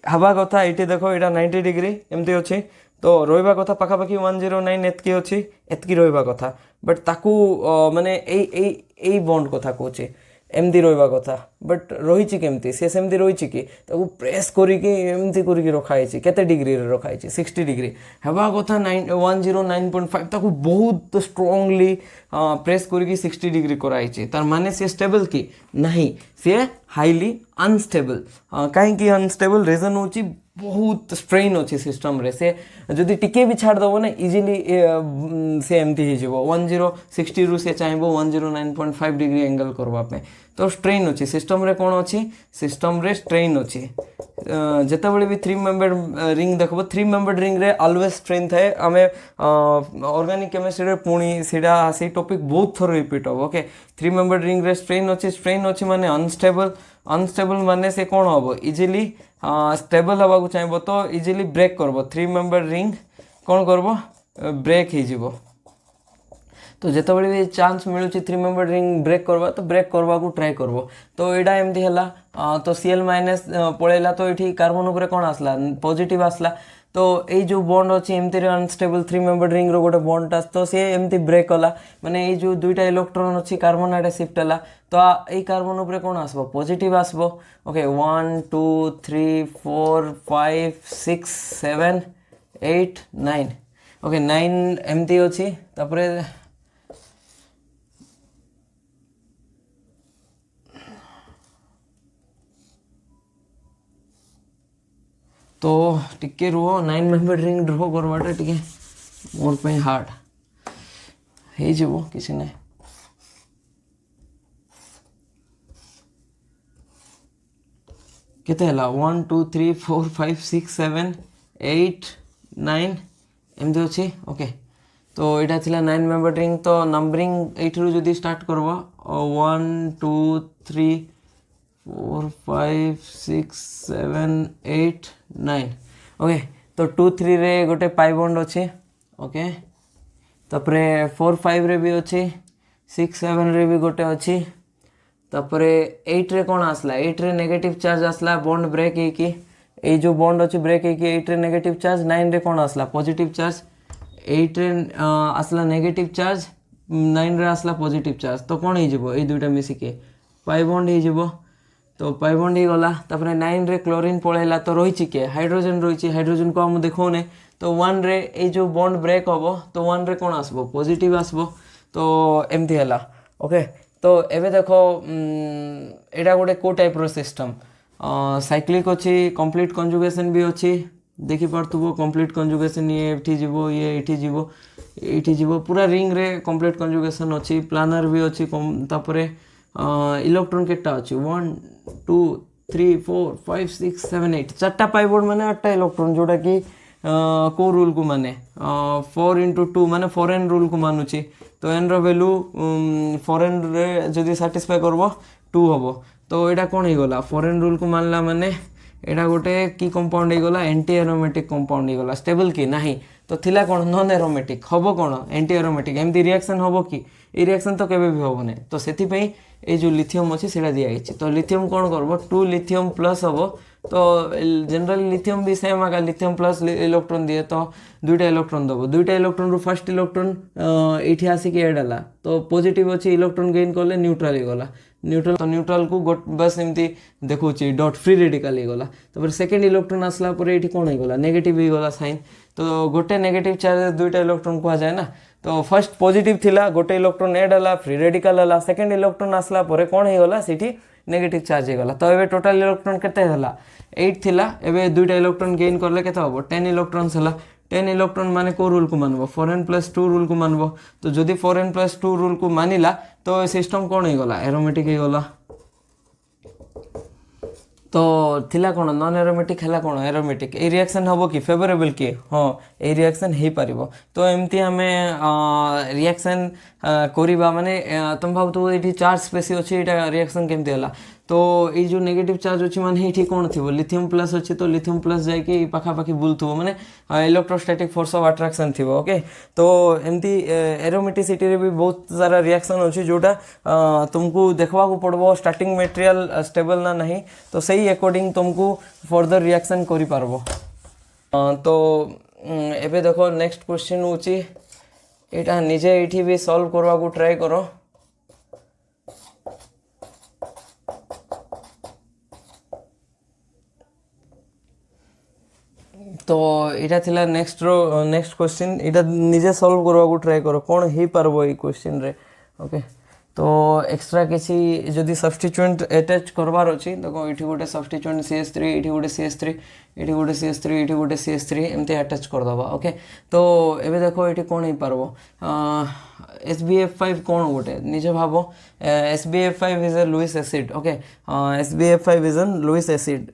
हवा कथा ये देखो यहाँ 90 डिग्री एमती अच्छी तो रहा कथा पाखापाखि 109 एतकी अच्छी एतकी रहा कथा बट ताकू माने ए बॉन्ड कथा कहूँ एमती रहा कथा बट रही केमती सी सेमती रही कि प्रेस करके रखाई केते डिग्री रे रखाई 60 डिग्री हवा कथा 109.5 ताकू बहुत स्ट्रांगली प्रेस करके 60 डिग्री कराई तार माने सी स्टेबल कि नहीं सी हाईली अनस्टेबल कहीं अनस्टेबल रीजन होची बहुत स्ट्रेन अच्छी सिस्टम रे से जदि टिके भी छाड़ दबो ना इजीली से एमती ही जीवो 1060 रु से चाहेबो 109.5 डिग्री एंगल करबा पे तो स्ट्रेन अच्छी सिस्टम रे कौन अच्छी सिस्टम रे स्ट्रेन अच्छी जितेबाला भी 3 मेंबर रिंग देखो 3 मेंबर रिंग रे ऑलवेज स्ट्रेन थाए आमे ऑर्गेनिक केमिस्ट्री रे पुणी सीधा से टॉपिक बहुत थोर रिपीट हो ओके 3 मेंबर रिंग रे स्ट्रेन अच्छी माने अनस्टेबल माने से कौन हम इजिली स्टेबल हवा को चाहिए तो इजिली ब्रेक करबो 3 मेंबर रिंग कौन करबो ब्रेक ही जीवो तो जितेबाला भी चांस मिलूँ 3 मेंबर रिंग ब्रेक करवा तो ब्रेक करवा को ट्राई करबो तो एडा एमती हला तो Cl माइनस पळेला तो ये कार्बन उपरे कौन आसला पॉजिटिव आसला तो ये जो बॉन्ड अच्छी एमती अनस्टेबल 3 मेंबर रिंग रो गोटे बॉन्ड आस तो सी एमती ब्रेक कला माने ये जो दुईटा इलेक्ट्रॉन अच्छी कार्बन आडे शिफ्ट हला तो ये कार्बन उपरे कौन आसबो पॉजिटिव आसबो ओके 1 2 3 4 5 6 7 8 9 ओके 9 एमती अच्छी तापरे तो टिके रुह 9 मेंबर रिंग ड्रॉ करवाटा टिके मोर पे हार्ड हे जीवो किसी ने केते हला 1 2 3 4 5 6 7 8 9 एमती अच्छी ओके तो यहाँ थिला 9 मेंबर रिंग तो नंबरिंग एठरू जदी स्टार्ट करबो 1 2 3 4 5 6 7 8 9 ओके तो 2 3 रे गोटे पाई बॉन्ड अच्छे ओके तापरे 4 5 रे भी अच्छी 6 7 रे भी गोटे अच्छी तापरे 8 रे कौन आसला 8 रे नेगेटिव चार्ज आसला बॉन्ड ब्रेक होगी ये जो बॉन्ड अच्छी ब्रेक होगी 8 रे नेगेटिव चार्ज 9 रे कौन आसला पॉजिटिव चार्ज 8 रे आसला नेगेटिव चार्ज 9 रे आसला पॉजिटिव चार्ज तो कौन हो ये दुईटा मिसिके पाई बॉन्ड हो तो पाई बॉन्ड हो गला तापरे 9 रे क्लोरीन पळेला तो रही किए हाइड्रोजन रही हाइड्रोजन को हम देखौने तो 1 रे ये जो बॉन्ड ब्रेक हम तो 1 रे कौन आसबो पॉजिटिव आसबो तो एमती है ओके तो एबे देखो एटा गोटे को टाइप रो सिस्टम साइक्लिक अच्छी कंप्लीट कंजुगेशन भी अच्छी देखि पारथुबो कंप्लीट कंजुगेशन ये एठी जीवो ये एठी जीवो पूरा रिंग रे कंप्लीट कंजुगेशन अच्छी प्लानर भी अच्छी तापरे इलेक्ट्रॉन केटा अच्छी 1 2 3 4 5 6 7 8 चारटा पाई बोर्ड माने 8टा इलेक्ट्रॉन जोटा कि को रूल को माने 4 into 2 माने फॉरेन रूल को मानुची तो एन रो वैल्यू फॉरेन रे जदी सैटिस्फाई करबो 2 हबो तो एटा कोन ही गला फॉरेन रूल को मानला माने एटा गोटे की कंपाउंड ही गला एंटी एरोमेटिक कंपाउंड ही गला स्टेबल की नहीं तो थिला कोन नॉन एरोमेटिक हबो कोन एंटी एरोमेटिक एमती रिएक्शन हबो कि ए रिएक्शन तो केबे भी हबो नै तो सेति पई ए जो लिथियम अछि सेडा दिया आइछि तो लिथियम कोन करबो 2 लिथियम प्लस हबो तो जनरली लिथियम भी सेम आगा लिथियम प्लस इलेक्ट्रॉन दिए तो दुईटा इलेक्ट्रॉन दबो दुईटा इलेक्ट्रॉन रु फर्स्ट इलेक्ट्रॉन एठी आसी के ऐड हला तो पॉजिटिव अछि इलेक्ट्रॉन गेन करले न्यूट्रल ही गला न्यूट्रल तो न्यूट्रल को बस एमती देखौची डॉट फ्री रेडिकल ही गला तो सेकंड इलेक्ट्रॉन आसला परे एठी कोन ही गला नेगेटिव ही गला साइन तो गोटे नेगेटिव चार्ज दुईटा इलेक्ट्रॉन को आ जाए ना तो फर्स्ट पॉजिटिव थिला गोटे इलेक्ट्रॉन ऐड हला फ्री रेडिकल हला सेकंड इलेक्ट्रॉन आसला परे कोन ही गला सेठी नेगेटिव चार्ज हो गला तो एबे टोटल इलेक्ट्रॉन केते हला 8 थिला एबे दुईटा इलेक्ट्रॉन गेन करले केते हबो 10 इलेक्ट्रॉन्स हला 10 इलेक्ट्रॉन माने को रूल को मानबो 4n+2 रूल को मानबो तो जदी 4n+2 रूल को मानिला तो सिस्टम कोन हो गला एरोमेटिक हो गला तो थिला कोन नॉन एरोमेटिक हला कोन एरोमेटिक ए रिएक्शन हबो कि फेवरेबल कि हां ए रिएक्शन हे परिबो तो एमती हमें रिएक्शन करिबा माने तुम भाबतो एठी चार्ज स्पेसी अछि एटा रिएक्शन केमते हला तो ये जो नेगेटिव चार्ज अच्छी माने ये कौन थी लिथियम प्लस अच्छी तो लिथियम प्लस जाकि पाखापाखि बुलथो माने इलेक्ट्रोस्टैटिक फोर्स ऑफ अट्रैक्शन थी ओके तो एमती एरोमेटिसिटी रे भी बहुत सारा रिएक्शन अच्छी जोटा तुमको देखवा को पड़बो स्टार्टिंग मटेरियल स्टेबल ना नहीं तो सही अकॉर्डिंग तुमको फर्दर रिएक्शन करि पारबो तो एबे देखो नेक्स्ट क्वेश्चन होची एटा निजे एठी भी सॉल्व करवा को ट्राई करो तो इटा थिला नेक्स्ट क्वेश्चन इटा निजे सॉल्व करवा को ट्राई करो कौन ही पारबो ई क्वेश्चन रे ओके तो एक्स्ट्रा किसी जदि सब्स्टिट्यूएंट अटैच करबार अछि देखो इठी गोटे सब्स्टिट्यूएंट CH3 इठी गोटे CH3 इठी गोटे CH3 इठी गोटे CH3 एमते अटैच कर दबा ओके तो एबे देखो इठी कोन ही पारबो SbF5 कोन गोटे निजे भाबो SbF5 is a Lewis acid okay SbF5 is an Lewis acid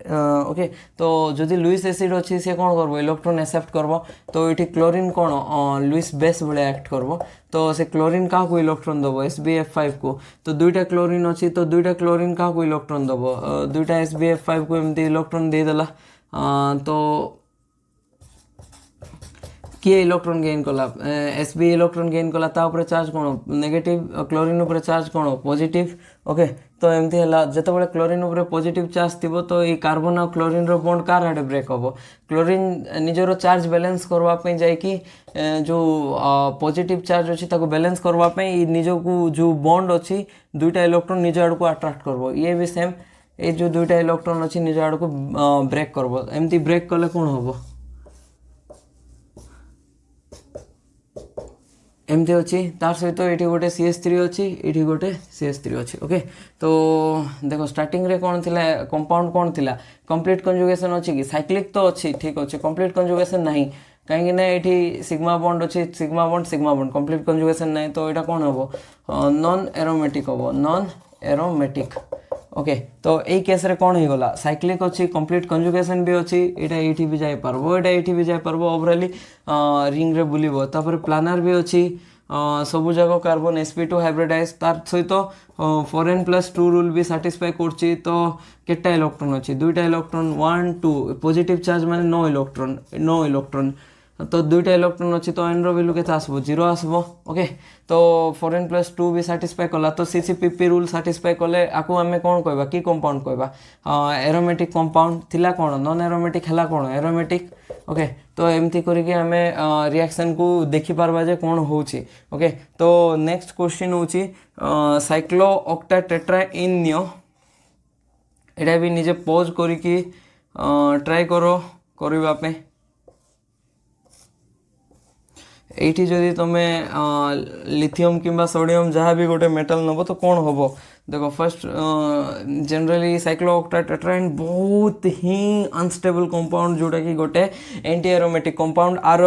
okay तो जदि लुईस एसिड अछि से कोन करबो इलेक्ट्रॉन एक्सेप्ट करबो तो इठी क्लोरीन कोन लुईस बेस बळे एक्ट करबो तो से क्लोरीन का को इलेक्ट्रॉन दबो SbF5 को तो दुईटा क्लोरीन अछि तो दुईटा क्लोरीन का को इलेक्ट्रॉन दबो दुईटा SbF5 को एमती इलेक्ट्रॉन दे देला तो किए इलेक्ट्रॉन गेन कला Sb इलेक्ट्रॉन गेन कला ता ऊपर चार्ज कोन नेगेटिव क्लोरीन ऊपर चार्ज कोन पॉजिटिव ओके तो एमती हला जते बळे क्लोरीन ऊपर पॉजिटिव चार्ज थिबो तो ए कार्बन और क्लोरीन रो बॉन्ड कार आडे ब्रेक हबो क्लोरीन निजरो चार्ज बैलेंस करवा पे जाय कि जो पॉजिटिव चार्ज अछि ताको बैलेंस करवा पे निजो को जो बॉन्ड अछि दुईटा इलेक्ट्रॉन निज आड़ को अट्रैक्ट करबो ये भी सेम ए जो दुईटा इलेक्ट्रॉन अछि निज आड़ को ब्रेक करबो एमती ब्रेक करले कोन हबो एमती अच्छी तार सहित ये गोटे CH3 अच्छी ये गोटे CH3 अच्छी ओके तो देखो स्टार्टिंग रे कौन थिला कंपाउंड कौन थिला कंप्लीट कंजुगेशन अच्छी कि साइक्लिक तो अच्छी ठीक अच्छे कंप्लीट कंजुगेशन नहीं कहीं ना ये सिग्मा बॉन्ड अच्छी सिग्मा बॉन्ड कंप्लीट कंजुगेशन नहीं तो यहाँ कौन हम नॉन एरोमेटिक हम नॉन एरोमेटिक ओके तो यही केस रे कौन हो गला साइक्लिक अच्छी कंप्लीट कंजुगेशन भी अच्छी एटा एठी भी जाई परबो एटा एठी भी जाई परबो ओवरऑली रिंग रे बुलिबो तापर प्लानर भी अच्छी सबु जगह कार्बन sp2 हाइब्रिडाइज तार सहित 4n+2 रूल भी साटिस्फाई करछि तो केटा इलेक्ट्रॉन अच्छी दुईटा इलेक्ट्रॉन 1 2 पॉजिटिव चार्ज माने नो इलेक्ट्रॉन तो दुईटा इलेक्ट्रॉन अच्छी तो एन वैल्यू के आसबो 0 आसबो ओके तो 4n+2 भी साटिस्फाई कला तो सीसीपीपी रूल साटिस्फाई कले आकु आमे कोन कहबा की कंपाउंड कहबा एरोमेटिक कंपाउंड थिला कोन नॉन एरोमेटिक हला कोन एरोमेटिक ओके तो एमती करके आमे रिएक्शन को देखि पारबा जे कोन होउची ओके तो नेक्स्ट क्वेश्चन होउची साइक्लो ऑक्टा टेट्रा इन नियो एटा भी निजे पॉज करिकी ट्राई करो करबा पे एठी जदि तुमे लिथियम किंबा सोडियम जहाँ भी गोटे मेटल नब तो कौन हम देखो फर्स्ट जनरली साइक्लोऑक्टा टेट्राइन बहुत ही अनस्टेबल कंपाउंड जोटा कि गोटे एंटी एरोमेटिक कंपाउंड आर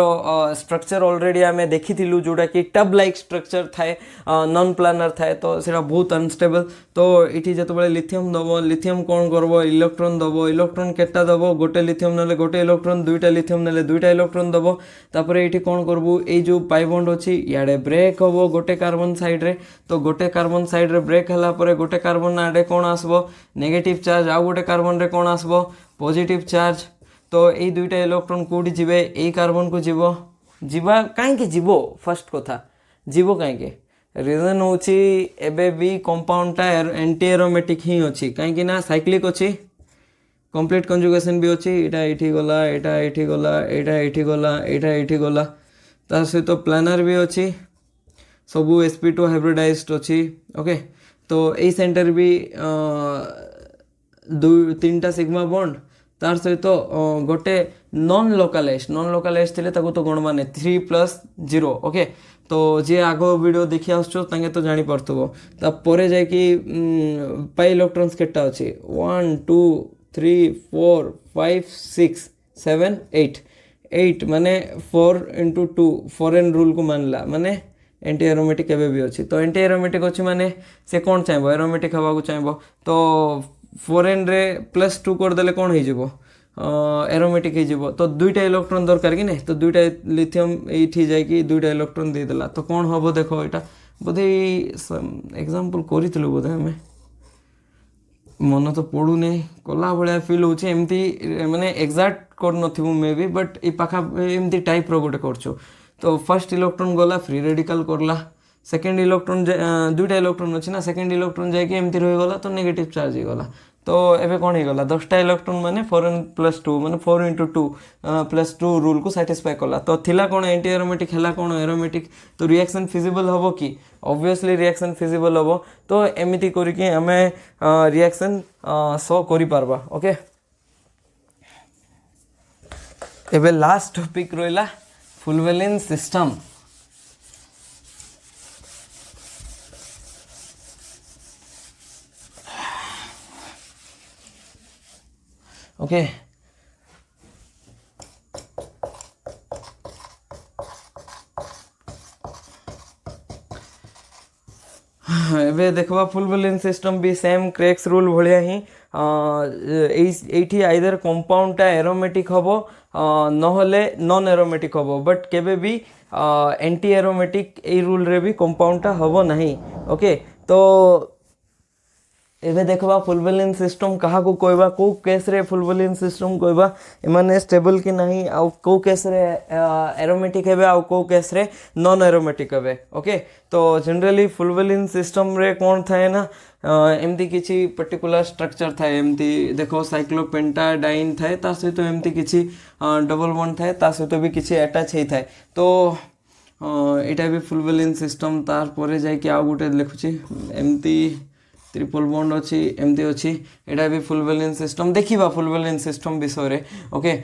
स्ट्रक्चर ऑलरेडी आम देखी जोटा कि टब लाइक स्ट्रक्चर थाए नॉन प्लानर थाए तो सेटा बहुत अनस्टेबल तो ये जो लिथियम दब लिथियम कौन करब इलेक्ट्रॉन दब इलेक्ट्रॉन केटा दब गोटे लिथियम ना गोटे इलेक्ट्रॉन दुईटा लिथियम ना दुईटा इलेक्ट्रॉन दब तापर ये कौन करबू ये जो पाई बॉन्ड अच्छी इे ब्रेक हम गोटे कार्बन साइड रे तो गोटे कार्बन साइड रे ब्रेक हला परे गोटे कार्बन आड़े कौन आसबो नेगेटिव चार्ज आउ गोटे कार्बन रे कौन आसबो पॉजिटिव चार्ज तो ये दुईटा इलेक्ट्रॉन कोठी जिवे ए कार्बन को जीवो जीवा काहे जीवो फर्स्ट कथा जीवो काहे रीजन होची एबे भी कंपाउंडटा एंटी एरोमेटिक ही अच्छी कहीं ना साइक्लिक अच्छी कंप्लीट कंजुगेशन भी अच्छी एटा एठी गला एटा एठी गला एटा एठी गला एटा एठी गला तार सहित प्लानर भी अच्छी सबू sp2 हाइब्रिडाइज्ड अच्छी ओके तो यही सेंटर भी तीन सिग्मा बॉन्ड तार सहित गोटे नॉन लोकालाइज थे तो गणवा नहीं 3+0 ओके तो जी आग वीडियो देखी आसो तो जानी पार्थबो तापर जाकि पाई इलेक्ट्रॉन्स केटा अच्छी 1 2 3 4 5 6 7 8 माने 4 × 2 4n रूल को मानला माने एंटी एरोमेटिक एवं भी अच्छी तो एंटी एरोमेटिक अच्छी माने से कौन चाहब एरोमेटिक हवा को चाहब तो 4n रे +2 करदे कौन हो एरोमेटिक हो तो दुईटा इलेक्ट्रॉन दरकार कि नहीं तो दुईटा लिथियम ये जाकि दुईटा इलेक्ट्रॉन देदेला तो कौन हम देखो यहाँ बोधे एग्जांपल करूँ बोधे आम मन तो पड़ू नहीं कला भाया फिल होची एमती माने एग्जैक्ट कर नथिबु मे बी बट ए पाखा एमती टाइप रो गोटे करछु तो फर्स्ट इलेक्ट्रॉन गला फ्री रेडिकल करला सेकंड इलेक्ट्रॉन दुईटा इलेक्ट्रॉन अच्छी ना सेकंड इलेक्ट्रॉन जाकि एमती रही गला तो नेगेटिव चार्ज हो गला तो एबे कौन हो गला 10टा इलेक्ट्रॉन माने 4n+2 माने 4 × 2 +2 रूल को सैटिस्फाई कला तो थिला कौन एंटी एरोमेटिक हैला कौन एरोमेटिक तो रिएक्शन फिजिबल हबो कि ऑब्वियसली रिएक्शन फिजिबल हबो तो एमिति करिके हमें रिएक्शन शो करि पारबा ओके एबे लास्ट टॉपिक रोइला फुलवेलिन सिस्टम ओके एबे देखबा फुलवेलिन सिस्टम भी सेम क्रेक्स रूल भलिया ही एठी आइदर कंपाउंडटा एरोमेटिक हबो नहले नॉन एरोमेटिक हबो बट केबे भी एंटी एरोमेटिक ए रूल रे भी कंपाउंडटा हबो नहीं ओके तो एबे देखबा फुलवेलिन सिस्टम कहा को कहबा को केस रे फुलवेलिन सिस्टम कहबा एमाने स्टेबल कि नहीं आ को केस रे एरोमेटिक हेबे आ को केस रे नॉन एरोमेटिक हेबे ओके तो जनरली फुलवेलिन सिस्टम रे कोन थाए ना एमती किछि पर्टिकुलर स्ट्रक्चर थाए एमती देखो साइक्लोपेंटाडाइन थाए ता सहित एमती किछि डबल बॉन्ड थाए ता सहित भी किछि अटैच हे थाए तो एटा भी फुलवेलिन सिस्टम तार परे जाय कि आ गुटे लिखुछि एमती ट्रिपल बॉन्ड अच्छी एमती अच्छी एटा भी फुलवेलिन सिस्टम देखा फुलवेलिन सिस्टम विषय रे ओके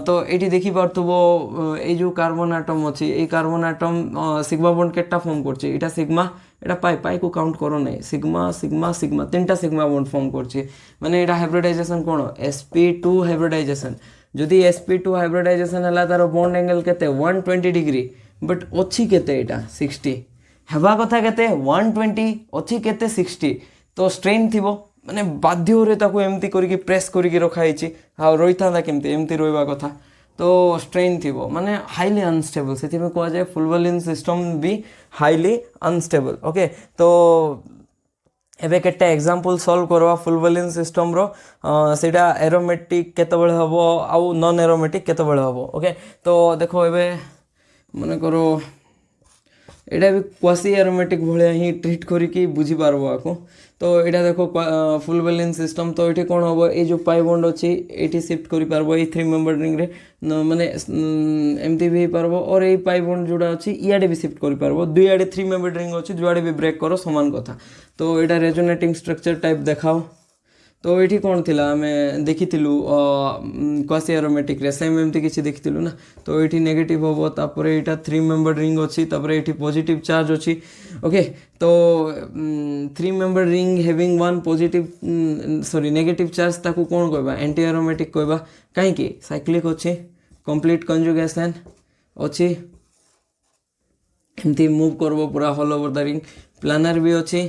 तो ये देखी पार्थबो ये जो कार्बन आटम अच्छी ये कार्बन आटम सिग्मा बॉन्ड केटा फॉर्म करछि एटा सिग्मा एटा पाई पाई को काउंट करो नहीं सिग्मा सिग्मा सिग्मा तीनटा सिग्मा बॉन्ड फॉर्म करछि माने एटा हाइब्रिडाइजेशन कोन sp2 हाइब्रिडाइजेशन जदि sp2 हाइब्रिडाइजेशन हला तार बॉन्ड एंगल केते 120 डिग्री बट अच्छी केते एटा 60 हेबा कथा केते 120 अच्छी केते 60 तो स्ट्रेन थी ମାନେ ବାଧ୍ୟରେ ତାକୁ ଏମିତି କରିକି ପ୍ରେସ୍ କରିକି ରଖାହେଇଛି ଆଉ ରହିଥାନ୍ତା କେମିତି ଏମିତି ରହିବା କଥା ତ ଷ୍ଟ୍ରେନ୍ ଥିବ ମାନେ ହାଇଲି ଅନଷ୍ଟେବଲ୍ ସେଥିପାଇଁ କୁହାଯାଏ ଫୁଲବାଲିନ୍ ସିଷ୍ଟମ୍ ବି ହାଇଲି ଅନଷ୍ଟେବଲ୍ ଓକେ ତ ଏବେ କେତେ ଏକ୍ଜାମ୍ପଲ୍ ସଲ୍ଭ କରିବା ଫୁଲବାଲିନ୍ ସିଷ୍ଟମ୍ର ସେଇଟା ଏରୋମେଟିକ୍ କେତେବେଳେ ହେବ ଆଉ ନନ୍ ଏରୋମେଟିକ୍ କେତେବେଳେ ହେବ ଓକେ ତ ଦେଖ ଏବେ ମନେକର ଏଇଟା ବି କ୍ୱାସି ଏରୋମେଟିକ୍ ଭଳିଆ ହିଁ ଟ୍ରିଟ୍ କରିକି ବୁଝିପାରିବ ଆକୁ ତ ଏଇଟା ଦେଖ ଫୁଲବାଲିନ୍ ସିଷ୍ଟମ୍ ତ ଏଇଠି କ'ଣ ହେବ ଏଇ ଯେଉଁ ପାଇ ବଣ୍ଡ ଅଛି ଏଇଠି ସିଫ୍ଟ କରିପାରିବ ଏଇ 3 ମେମ୍ବର ରିଙ୍ଗରେ ମାନେ ଏମିତି ବି ହେଇପାରିବ ଅର୍ ଏଇ ପାଇ ବଣ୍ଡ ଯେଉଁଟା ଅଛି ଇଆଡ଼େ ବି ସିଫ୍ଟ କରିପାରିବ ଦୁଇ ଆଡ଼େ 3 ମେମ୍ବର ରିଙ୍ଗ ଅଛି ଯୁଆଡ଼େ ବି ବ୍ରେକ୍ କର ସମାନ କଥା ତ ଏଇଟା ରେଜୋନେଟିଂ ଷ୍ଟ୍ରକ୍ଚର ଟାଇପ୍ ଦେଖାଅ ତ ଏଇଠି କ'ଣ ଥିଲା ଆମେ ଦେଖିଥିଲୁ କ୍ୱାସି ଏରୋମେଟିକ୍ରେ ସେମ୍ ଏମିତି କିଛି ଦେଖିଥିଲୁ ନା ତ ଏଇଠି ନେଗେଟିଭ୍ ହେବ ତାପରେ ଏଇଟା 3 ମେମ୍ବର ରିଙ୍ଗ ଅଛି ତାପରେ ଏଇଠି ପଜିଟିଭ୍ ଚାର୍ଜ ଅଛି ଓକେ ତ 3 member ring having one positive sorry negative charge ତାକୁ କ'ଣ କହିବା ଆଣ୍ଟି ଏରୋମେଟିକ୍ କହିବା କାହିଁକି ସାଇକ୍ଲିକ୍ ଅଛି କମ୍ପ୍ଲିଟ୍ କଞ୍ଜୁଗେସନ୍ ଅଛି ଏମିତି ମୁଭ୍ କରିବ ପୁରା ହଲ୍ ଓଭର୍ ଦ ରିଙ୍ଗ ପ୍ଲାନାର ବି ଅଛି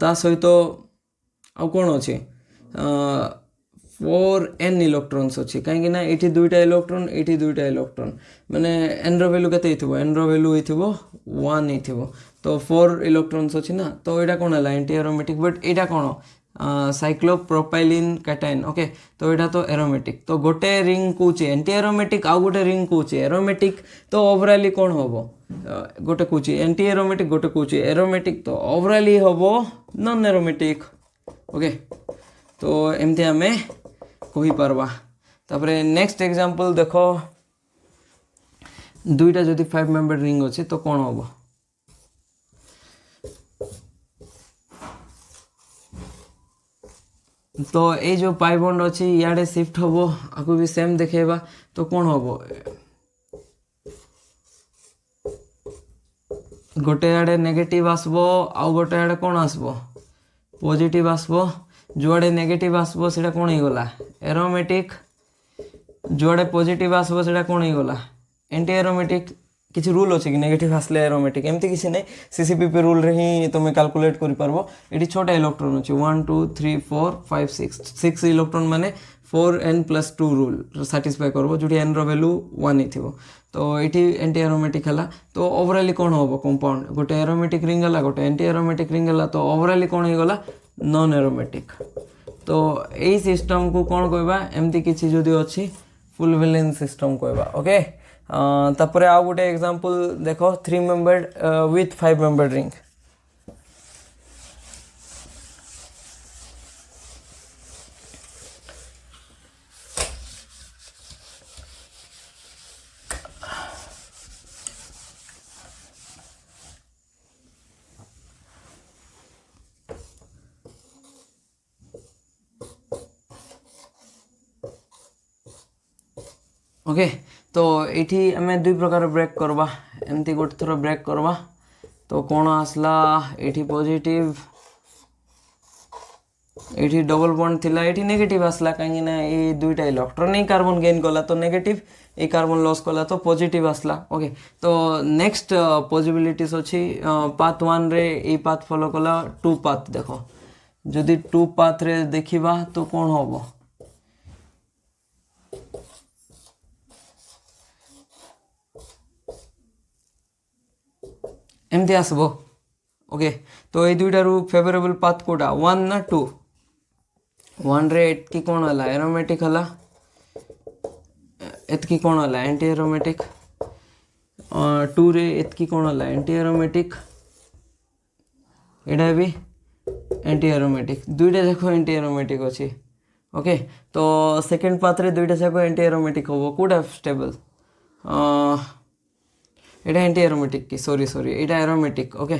ତା ସହିତ ଆଉ କ'ଣ ଅଛି 4n ଇଲେକ୍ଟ୍ରନ୍ସ ଅଛି କାହିଁକି ନା ଏଇଠି ଦୁଇଟା ଇଲେକ୍ଟ୍ରନ୍ ଏଇଠି ଦୁଇଟା ଇଲେକ୍ଟ୍ରନ୍ ମାନେ ଏନ୍ର ଭ୍ୟାଲୁ କେତେ ହେଇଥିବ ଏନ୍ର ଭ୍ୟାଲୁ ହେଇଥିବ 1 ହେଇଥିବ ତ 4 ଇଲେକ୍ଟ୍ରନ୍ସ ଅଛି ନା ତ ଏଇଟା କ'ଣ ହେଲା ଆଣ୍ଟି ଏରୋମେଟିକ୍ ବଟ୍ ଏଇଟା କ'ଣ ସାଇକ୍ଲୋପ୍ରୋପାଇଲିନ୍ କାଟାଇନ୍ ଓକେ ତ ଏଇଟା ତ ଏରୋମେଟିକ୍ ତ ଗୋଟେ ରିଙ୍ଗ କହୁଛି ଆଣ୍ଟି ଏରୋମେଟିକ୍ ଆଉ ଗୋଟେ ରିଙ୍ଗ କହୁଛି ଏରୋମେଟିକ୍ ତ ଓଭରାଲି କ'ଣ ହେବ ଗୋଟେ କହୁଛି ଆଣ୍ଟି ଏରୋମେଟିକ୍ ଗୋଟେ କହୁଛି ଏରୋମେଟିକ୍ ତ ଓଭରାଲି ହେବ ନନ୍ ଏରୋମେଟିକ୍ ओके तो एमती आम कहीपरवा तापर नेक्स्ट एग्जांपल देख दुईटा जदि 5 मेंबर रिंग अच्छे तो कौन हम तो ये जो पाई बॉन्ड अच्छी इे शिफ्ट हम आपको भी सेम देखेबा तो कौन हम गोटे आड़े नेगेटिव आसबो आउ गोटे आड़े कौन आसबो पॉजिटिव आसबो जुआड़े नेगेटिव आसबो सेटा कौन हो गला एरोमेटिक जुआड़े पॉजिटिव आसबो सेटा कौन हो गला एंटी एरोमेटिक किसी रूल अच्छे कि नेगेटिव आसले एरोमेटिक एमती किसी नहीं सीसीपीपी रूल रे ही तुम कैलकुलेट कर पारबो एटी छोटा इलेक्ट्रॉन अच्छे 1 2 3 4 5 6 इलेक्ट्रॉन माने 4n+2 रूल साटिस्फाई करबो जोटी n रो वैल्यू 1 हिथिबो तो ये एंटी एरोमेटिक है तो ओवराली कौन हम कंपाउंड गोटे एरोमेटिक रिंग है गोटे एंटी एरोमेटिक रिंग है तो ओवराली कौन हो गला नॉन एरोमेटिक तो यही सिस्टम को कौन कहबा एमती किसी जदि अच्छी फुलबालिन सिस्टम कहबा ओके तापर आउ गोटे एग्जांपल देखो 3 membered with 5 membered ring okay तो ये आम दुई प्रकार ब्रेक करवा एमती गोटे थर ब्रेक करवा तो कौन आसला ये पॉजिटिव ये डबल बॉन्ड थिला ये नेगेटिव आसला कहीं ना ये दुईटा इलेक्ट्रॉन ही कार्बन गेन कला तो नेगेटिव ये कार्बन लॉस कला तो पॉजिटिव आसला ओके तो नेक्स्ट पॉसिबिलिटीज अच्छी पाथ 1 रे ये पाथ फॉलो कला 2 पाथ देखो जदि 2 पाथ रे देखिबा तो कौन हम एमती आसबो ओके तो ये दुईटा रू फेवरेबल पाथ कोटा 1 ना 2 1 रे एतकी कौन हला एरोमेटिक हला एतकी कौन हला एंटी एरोमेटिक 2 रे एतकी कौन हला एंटी एरोमेटिक एडा भी एंटी एरोमेटिक दुईटा जाक एंटी एरोमेटिक अच्छी ओके तो सेकेंड पाथ रे दुईटा जाक एंटी एरोमेटिक हम कोटा स्टेबल एटा एंटी एरोमेटिक की सॉरी एटा एरोमेटिक ओके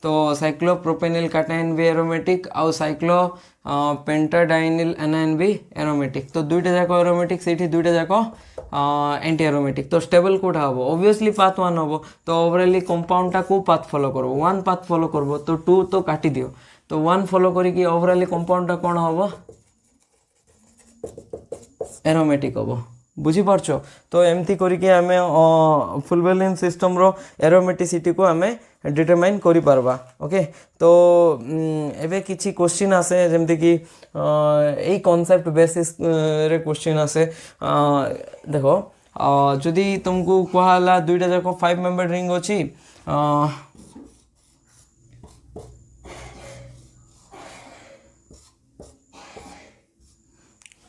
तो साइक्लोप्रोपेनिल कैटायन भी एरोमेटिक आउ साइक्लो पेंटाडाइनिल एनायन भी एरोमेटिक तो दुईटा जाक एरोमेटिक से दुईटा जाक एंटी एरोमेटिक तो स्टेबल कोटा हम ऑब्वियसली पाथ 1 हम तो ओवरऑली कंपाउंड टा को पाथ फॉलो करबो 1 पाथ फॉलो करबो तो 2 तो काटी दियो तो 1 फॉलो करिकी ओवरऑली कंपाउंड टा कोन हम एरोमेटिक हम बुझीपारछ। तो एमती करके आमे फुलवेलिन सिस्टम रो एरोमेटिसिटी को आमे डिटरमाइन करि पारबा। ओके तो एबे किछि क्वेश्चन आसे जेमति कि एई कांसेप्ट बेसिस रे क्वेश्चन आसे। देखो जदि तुमको कहला दुईटा जाक 5 मेंबर रिंग अछि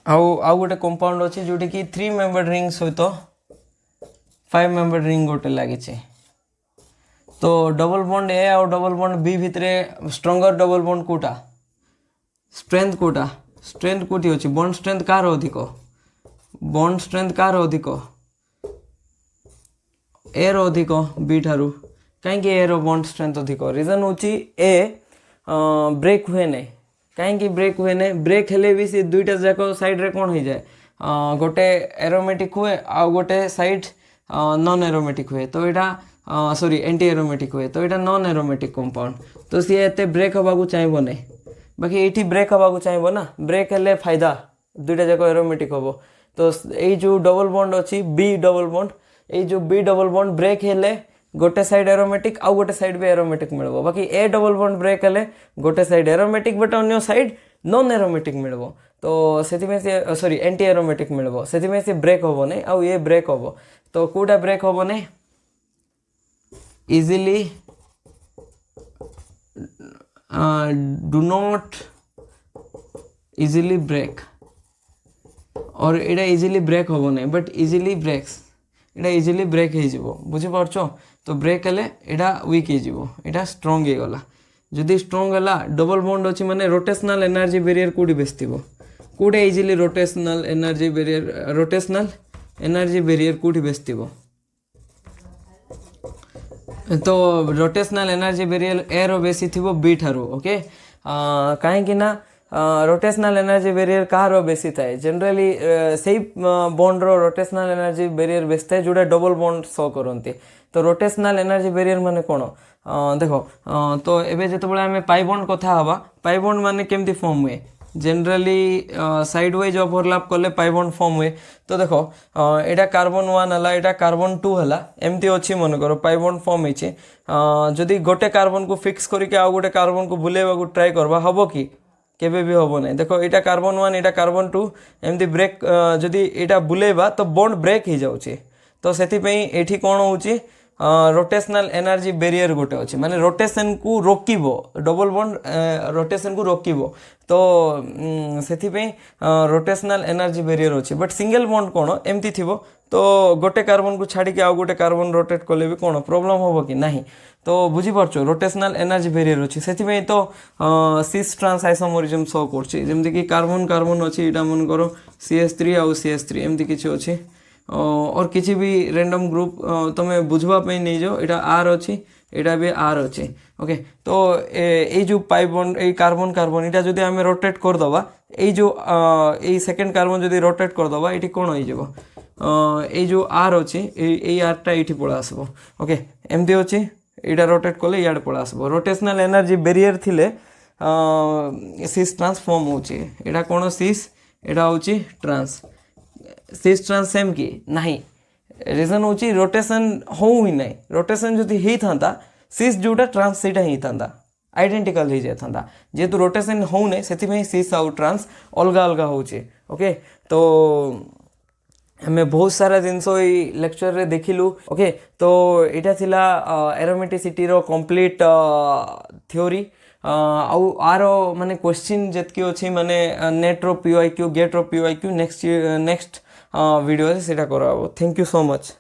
आउ गोटे कंपाउंड अच्छे जोटी कि 3 मेंबर रिंग सहित 5 मेंबर रिंग गोटे लगी। तो डबल बॉन्ड ए और डबल बॉन्ड बी भितरे स्ट्रंगर डबल बॉन्ड कोटा स्ट्रेंथ कोटा स्ट्रेंथ कोटी अच्छी बॉन्ड स्ट्रेंथ कार अधिक बॉन्ड स्ट्रेंथ कार अधिक ए रो अधिक बी ठारू कहीं ए रो बॉन्ड स्ट्रेंथ अधिक रीजन होची ए ब्रेक हुए नहीं कहीं ब्रेक हुए नहीं ब्रेक हेले भी सी दुईटा जाक साइड रे कौन हो जाए गोटे एरोमेटिक हुए आ गोटे साइड नॉन एरोमेटिक हुए तो यहाँ सॉरी एंटी एरोमेटिक हुए तो यहाँ नॉन एरोमेटिक कंपाउंड तो सी एते ब्रेक हवा चाहिए नहीं बाकी ये ब्रेक हवा चाहिए ना ब्रेक हेले फायदा दुईटा जाक एरोमेटिक हम तो यही जो डबल बॉन्ड अच्छी बी डबल बॉन्ड ये जो बी डबल बॉन्ड ब्रेक हेले गोटे साइड एरोमेटिक आउ गोटे साइड भी एरोमेटिक मिलबो बाकी ए डबल बॉन्ड ब्रेक हेले गोटे साइड एरोमेटिक बट अन्य साइड नॉन एरोमेटिक मिलबो तो सेतिमे से सॉरी एंटी एरोमेटिक मिलबो सेतिमे से ब्रेक होबो नै आउ ये ब्रेक होबो तो कोटा ब्रेक होबो नै easily do not easily break और एटा इजीली ब्रेक होबो नै बट इजीली ब्रेक्स एटा इजीली ब्रेक हो जिवो बुझी पारछो तो ब्रेक हेले एटा वीक हो जिवो एटा स्ट्रांग हे गला जदि स्ट्रांग हला डबल बॉन्ड अछि माने रोटेशनल एनर्जी बैरियर कोडी बेस्तिबो कोडे इजीली रोटेशनल एनर्जी बैरियर कोडी बेस्तिबो तो रोटेशनल एनर्जी बैरियर ए रो बेसी थिबो बी ठारो ओके काहे कि ना रोटेशनल एनर्जी बैरियर कहाँ बेसी थाए जनरली से बॉन्ड रो रोटेशनल एनर्जी बैरियर बेसी थाए जोड़ा डबल बॉन्ड शो करती तो रोटेशनल एनर्जी बैरियर माने कौन देखो तो एबे जेतबेले आमे पाई बॉन्ड कथा हवा पाई बॉन्ड माने केमती फॉर्म हुए जनरली साइड वाइज ओवरलैप कले पाई बॉन्ड फॉर्म हुए तो देखो एटा कार्बन 1 हला एटा कार्बन 2 हला एमती अछि मन करो पाई बॉन्ड फॉर्म होइछे जदी गोटे कार्बन को फिक्स करके आ गोटे कार्बन को बुलेबा को ट्राई करबा हबो कि केबे भी होबो नै देखो एटा कार्बन 1 एटा कार्बन 2 एमती ब्रेक जदी एटा बुलेबा तो बॉन्ड ब्रेक हो जाउछे तो सेति पई एठी कोन होउची रोटेशनल एनर्जी बैरियर गोटे अच्छे माने रोटेशन को रोकिबो डबल बॉन्ड रोटेशन को रोकिबो तो सेथिपई रोटेशनल एनर्जी बैरियर अच्छे बट सिंगल बॉन्ड कोन एमती थिबो तो गोटे कार्बन को छाड़ी के आ गोटे कार्बन रोटेट कले भी कोन प्रॉब्लम होबो कि नहीं तो बुझी पारछो रोटेशनल एनर्जी बैरियर अच्छे सेथिपई तो सिस ट्रांस आइसोमरिज्म शो करछि जेमति कि कार्बन कार्बन अच्छे एटा मन करो CH3 आ CH3 एमती किछि अच्छे और किसी भी रैंडम ग्रुप तुम्हें बुझवा पे नहीं जाओ एटा आर अच्छी एटा भी आर अच्छी ओके तो ये जो पाई बॉन्ड ये कार्बन कार्बन एटा जदि आमे रोटेट कर दबा ये जो ये सेकंड कार्बन जदि रोटेट कर दबा एटी कोन होई जेबो ये जो आर अच्छी ये आर टा एठी पळा आसबो ओके एमती अच्छी एटा रोटेट कले याड पळा आसबो रोटेशनल एनर्जी बैरियर थिले सिस ट्रांसफॉर्म होची एटा कोन सिस एटा होची ट्रांस सिस ट्रांस सेम की नहीं रीजन होची रोटेशन हो ही नहीं रोटेशन जदि ही था सिस जोटा ट्रांस सेटा ही था आइडेंटिकल ही जाता जेहेतु रोटेशन हो नहीं से सिस आउ ट्रांस अलग अलग होचे ओके तो हमें बहुत सारा जिनस लेक्चर रे देखिलु ओके तो यहाँ थिला एरोमेटिसिटी रो कंप्लीट थ्योरी आउ आर माने क्वेश्चन जेतकी अछि माने नेट रो PYQ गेट रो PYQ नेक्स्ट वीडियो से सेटा कराबो थैंक यू सो मच।